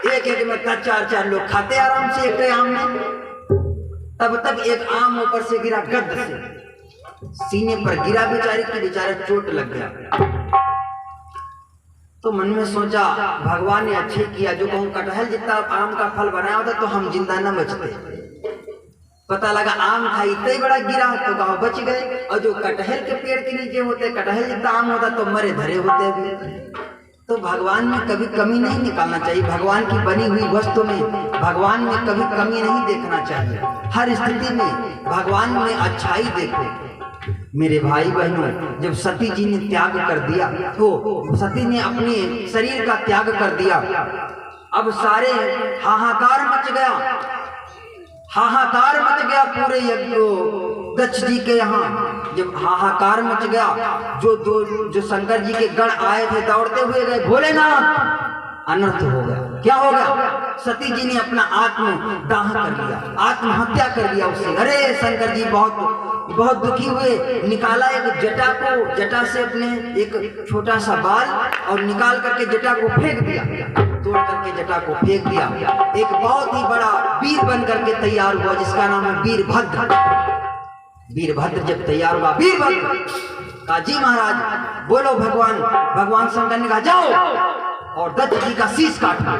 एक एक में 4-4 लोग खाते आराम से एक आम में। तब तक एक आम ऊपर से गिरा, गद्द से सीने पर गिरा, बेचारे चोट लग गया। तो मन में सोचा भगवान ने अच्छे किया, जो कहूँ कटहल जितना आम का फल बनाया होता तो हम जिंदा न बचते। पता लगा आम था इतना ही बड़ा गिरा, तो कहा बच गए। और जो कटहल के पेड़ के नीचे होते, कटहल जितना आम होता तो मरे धरे होते भी। तो भगवान में कभी कमी नहीं निकालना चाहिए। भगवान की बनी हुई वस्तु में, भगवान में कभी कमी नहीं देखना चाहिए। हर स्थिति में भगवान में अच्छाई देखो। मेरे भाई बहनों, जब सती जी ने त्याग कर दिया, तो सती ने अपने शरीर का त्याग कर दिया। अब सारे हाहाकार मच गया, हाहाकार मच गया पूरे यज्ञ दक्ष जी के यहाँ। जब हाहाकार मच गया, जो शंकर जी के गण आए थे दौड़ते हुए गए, भोलेनाथ, अनर्थ हो गया। क्या हो गया? सती जी ने अपना आत्मदाह कर लिया, आत्महत्या कर लिया उससे। अरे शंकर जी बहुत दुखी हुए, निकाला एक जटा को, जटा से अपने एक छोटा सा बाल और निकाल करके जटा को फेंक दिया, तोड़ करके जटा को फेंक दिया। एक बहुत ही बड़ा वीर बन करके तैयार हुआ, जिसका नाम है वीरभद्र। वीरभद्र जब तैयार हुआ, वीरभद्र कहा जी महाराज बोलो भगवान शंकर ने कहा जाओ और दत्त जी का शीश काट लो,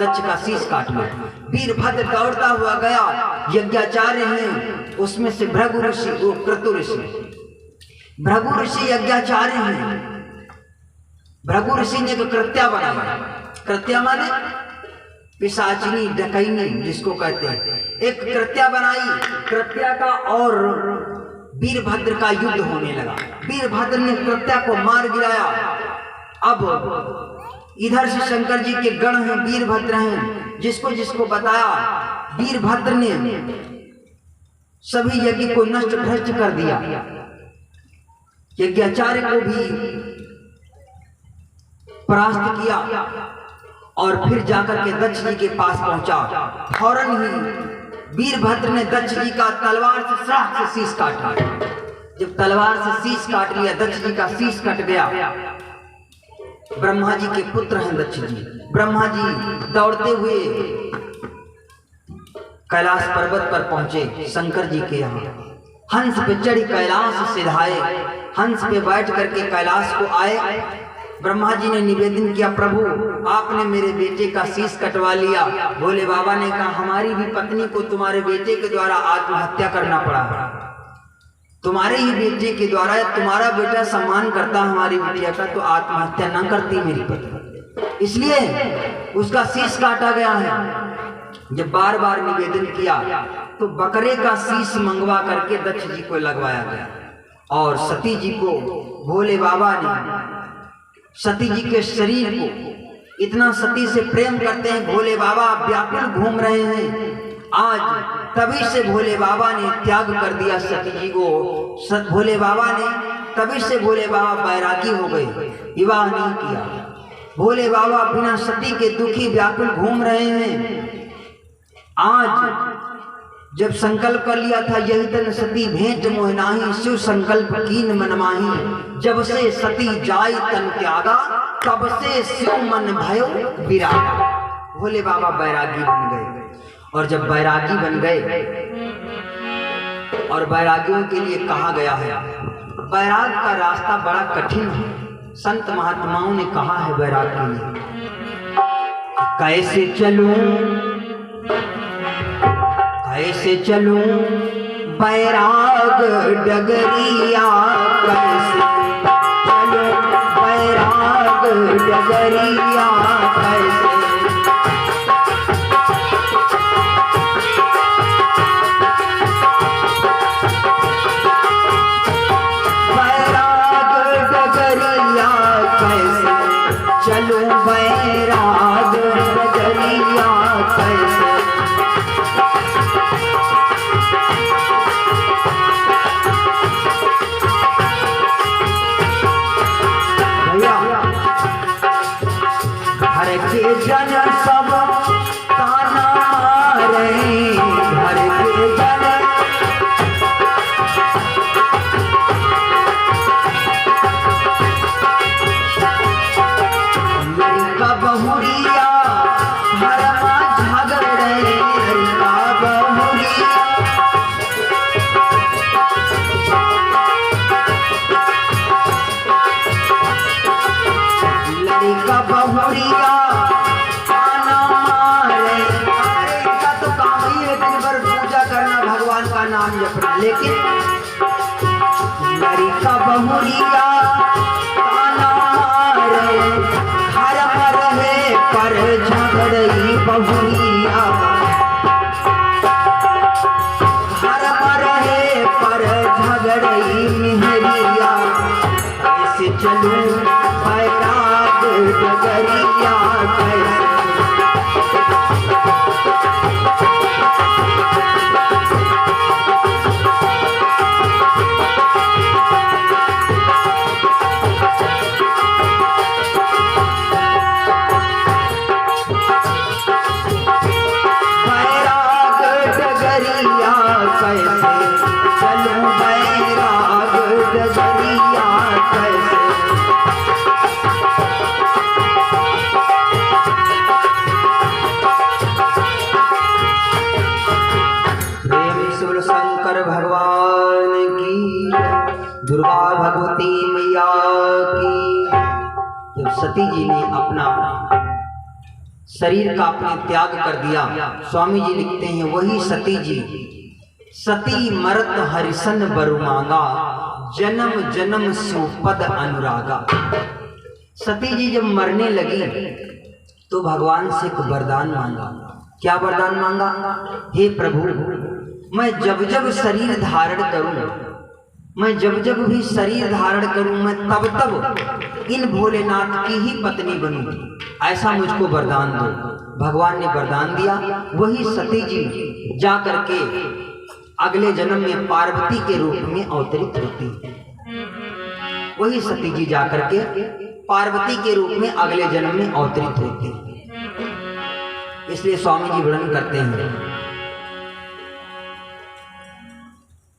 दक्ष का शीश काट लो। वीरभद्र दौड़ता हुआ गया। यज्ञाचार्य हैं, उसमें से भृगु ऋषि, वो क्रतु ऋषि, भृगु ऋषि यज्ञाचार्य हैं। भृगु ऋषि ने एक कृत्या बनाया। कृत्या माने पिशाचिनी, डकैनी जिसको कहते हैं। एक कृत्या बनाई, कृत्या का और वीरभद्र का युद्ध होने लगा। वीरभद्र ने कृत्या को मार गिराया। अब इधर से शंकर जी के गण हैं, वीरभद्र हैं, जिसको बताया वीरभद्र ने सभी यज्ञ को नष्ट भ्रष्ट कर दिया। यज्ञाचार्य को भी परास्त किया और फिर जाकर के दक्ष जी के पास पहुंचा। फौरन ही वीरभद्र ने दक्ष जी का तलवार से श्राप से शीश काटा। जब तलवार से शीश काट लिया, दक्ष जी का शीश कट गया। ब्रह्मा जी के पुत्र हैं दक्ष जी। ब्रह्मा जी दौड़ते हुए कैलाश पर्वत पर पहुंचे शंकर जी के यहाँ। हंस पे चढ़ी कैलाश सिधाए, हंस पे बैठ करके कैलाश को आए ब्रह्मा जी ने निवेदन किया, प्रभु आपने मेरे बेटे का शीश कटवा लिया। भोले बाबा ने कहा, हमारी भी पत्नी को तुम्हारे बेटे के द्वारा आत्महत्या करना पड़ा, तुम्हारे ही बेटे के द्वारा, तुम्हारा बेटा सम्मान करता हमारी बिटिया का, तो आत्महत्या न करती मेरी पत्नी, इसलिए उसका शीश काटा गया है। जब बार बार निवेदन किया तो बकरे का शीश मंगवा करके दक्ष जी को लगवाया गया। और सती जी को भोले बाबा ने, सती जी के शरीर को, इतना सती से प्रेम करते हैं भोले बाबा, व्याकुल घूम रहे हैं। आज तभी से भोले बाबा ने त्याग कर दिया सती जी को। भोले बाबा ने तभी से भोले बाबा बैरागी हो गए, विवाह नहीं किया। भोले बाबा बिना सती के दुखी व्याकुल घूम रहे हैं। आज जब संकल्प कर लिया था, यही तन सती भेंट मोह नाही, शिव संकल्प कीन मन माही। जब से सती जाई तन त्यागा, तब से शिव मन भयो विरागा। भोले बाबा बैरागी बन गए। और जब बैरागी बन गए, और बैरागियों के लिए कहा गया है, बैराग का रास्ता बड़ा कठिन है। संत महात्माओं ने कहा है बैराग के लिए, कैसे चलूं कैसे चलूं बैराग डगरिया, कैसे चलूं बैराग डगरिया, कैसे बैराग डगरिया, कैसे चलूं बैराग डगरिया, कैसे के जन सब ताना मारे, घर के जन लड़का बहुरिया घरमा झगड़े, लड़का बहुरिया लड़का बहुरिया नाम जपना, लेकिन लड़का बहुरिया ताना मारे, घर पर रहे पर झगड़ई बहुरिया, घर पर रहे पर झगड़ई मिहरिया, कैसे चलूं बैराग डगरिया, कैसे भगवान की, दुर्गा भगवती मैया की। जब सती जी ने अपना शरीर का अपने त्याग कर दिया, स्वामी जी लिखते हैं, वही सती जी सती मरत हरिसन बरु मांगा, जन्म जन्म सुपद अनुरागा। सती जी जब मरने लगी तो भगवान से एक वरदान मांगा। क्या वरदान मांगा? हे प्रभु, मैं जब जब शरीर धारण करूं, मैं जब जब भी शरीर धारण करूं, मैं तब तब इन भोलेनाथ की ही पत्नी बनूं, ऐसा मुझको वरदान दो। भगवान ने वरदान दिया। वही सती जी जा करके अगले जन्म में पार्वती के रूप में अवतरित होती। वही सती जी जा करके पार्वती के रूप में अगले जन्म में अवतरित होती। इसलिए स्वामी जी वर्णन करते हैं,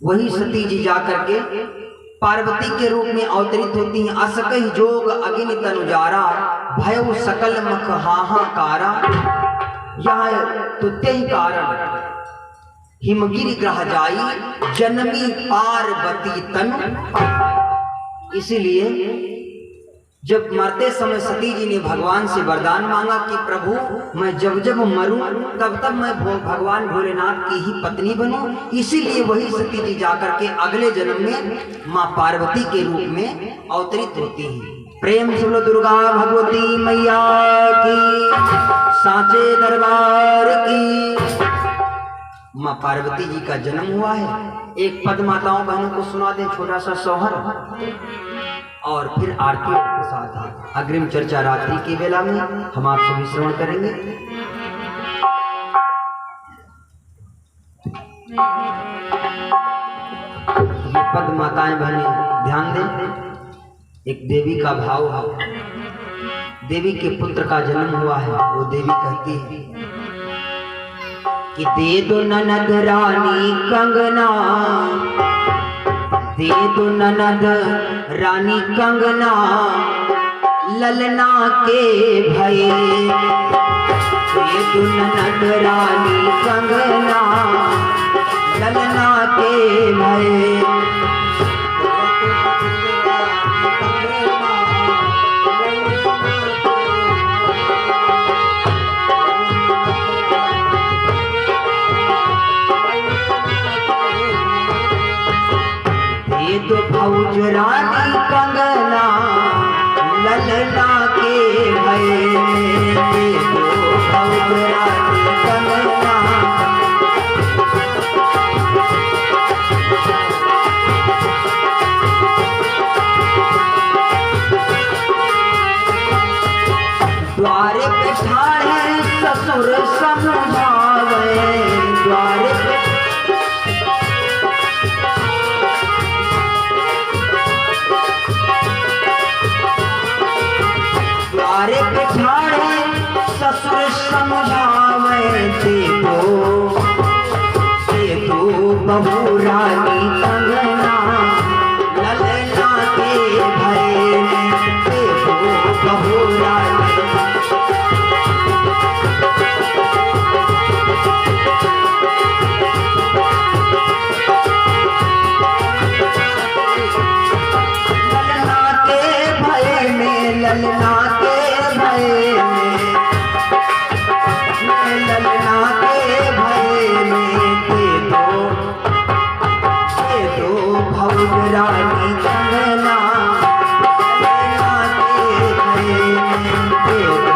वही सती जी जाकर के पार्वती के रूप में अवतरित होती हैं। असकहि जोग अग्नि तनुजारा, भयउ सकल मख हाहाकारा। यह तुत्य ही कारण हिमगिरि ग्रह जाई, जन्मी पार्वती तनु। इसीलिए जब मरते समय सती जी ने भगवान से वरदान मांगा कि प्रभु मैं जब जब मरूं तब तब मैं भगवान भोलेनाथ की ही पत्नी बनूं, इसीलिए वही सती जी जाकर के अगले जन्म में माँ पार्वती के रूप में अवतरित होती है। प्रेम से बोलो दुर्गा भगवती मैया की, सांचे दरबार की। माँ पार्वती जी का जन्म हुआ है। एक पद माताओं बहनों को सुना दे, छोटा सा सोहर, और फिर आरती के साथ अग्रिम चर्चा रात्रि की बेला में हम आप सभी श्रवण करेंगे। ये पद माताएं बहनें ध्यान दें। एक देवी का भाव है, देवी के पुत्र का जन्म हुआ है। वो देवी कहती है कि दे दो ननद रानी कंगना, दे दो ननद रानी कंगना, ललना के भय। दे दो ननद रानी कंगना, ललना के भय। तो भौज रानी कंगना, ललना के भय। तो भौज रानी कंगना, द्वारे पे ठाड़े ससुर समझावे, द्वारे पे ससुर समझावे। दे दो बहू रानी कंगना, ललना के भय। दे दो बहू रानी, ललना के भय में, ललना के भय में, ललना के भय में। दे दो भौज रानी कंगना, ललना के भय में। दे दो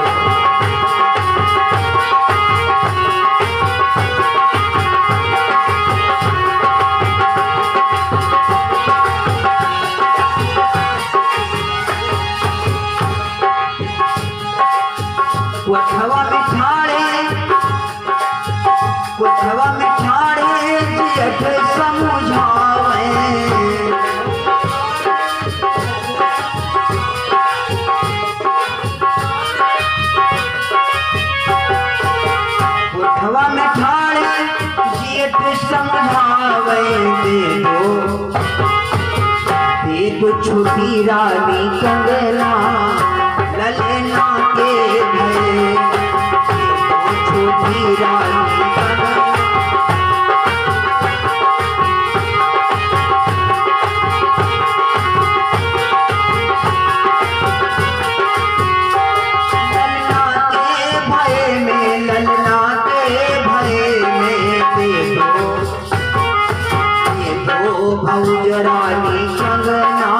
कोठवा में ठाड़े, कोठवा में ठाड़े जेठ समझावे। कोठवा में ठाड़े जेठ समझावे। दे दो छोटी रानी कंगना, ललना के भय। छोटी रानी कंगना, ललना के भय में, ललना के भय में। दे दो भौज रानी कंगना,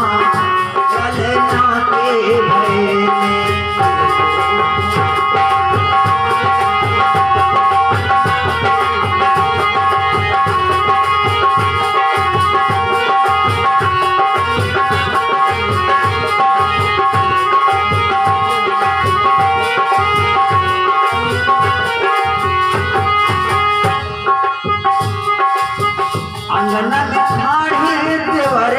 ललना के भय में। अंगना में ठाड़े देवर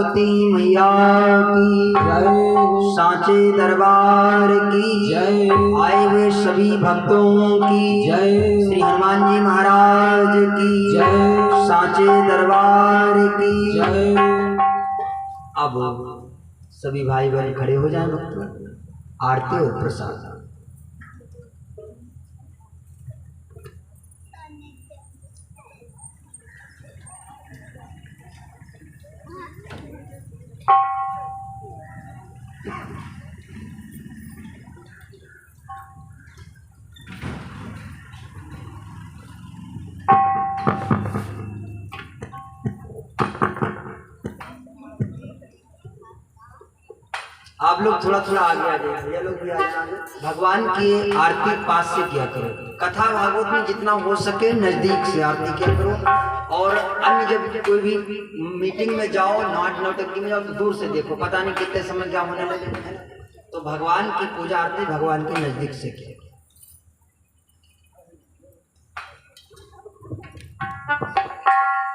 भगवती मैया की जय सांचे दरबार की जय आए हुए सभी भक्तों की जय श्री हनुमान जी महाराज की जय सांचे दरबार की जय। अब सभी भाई बहन खड़े हो जाएं भक्तों, आरती और प्रसाद। आप लोग थोड़ा थोड़ा आगे आ जाइए, भैया लोग भी आ जाएंगे। भगवान की आरती पास से किया करो, कथा भागवत में जितना हो सके नजदीक से आरती किया करो। और अन्य जब कोई भी मीटिंग में जाओ, नाट नौटंकी में जाओ तो दूर से देखो, पता नहीं कितने समय क्या होने लगे है। तो भगवान की पूजा आरती भगवान के नजदीक से किया।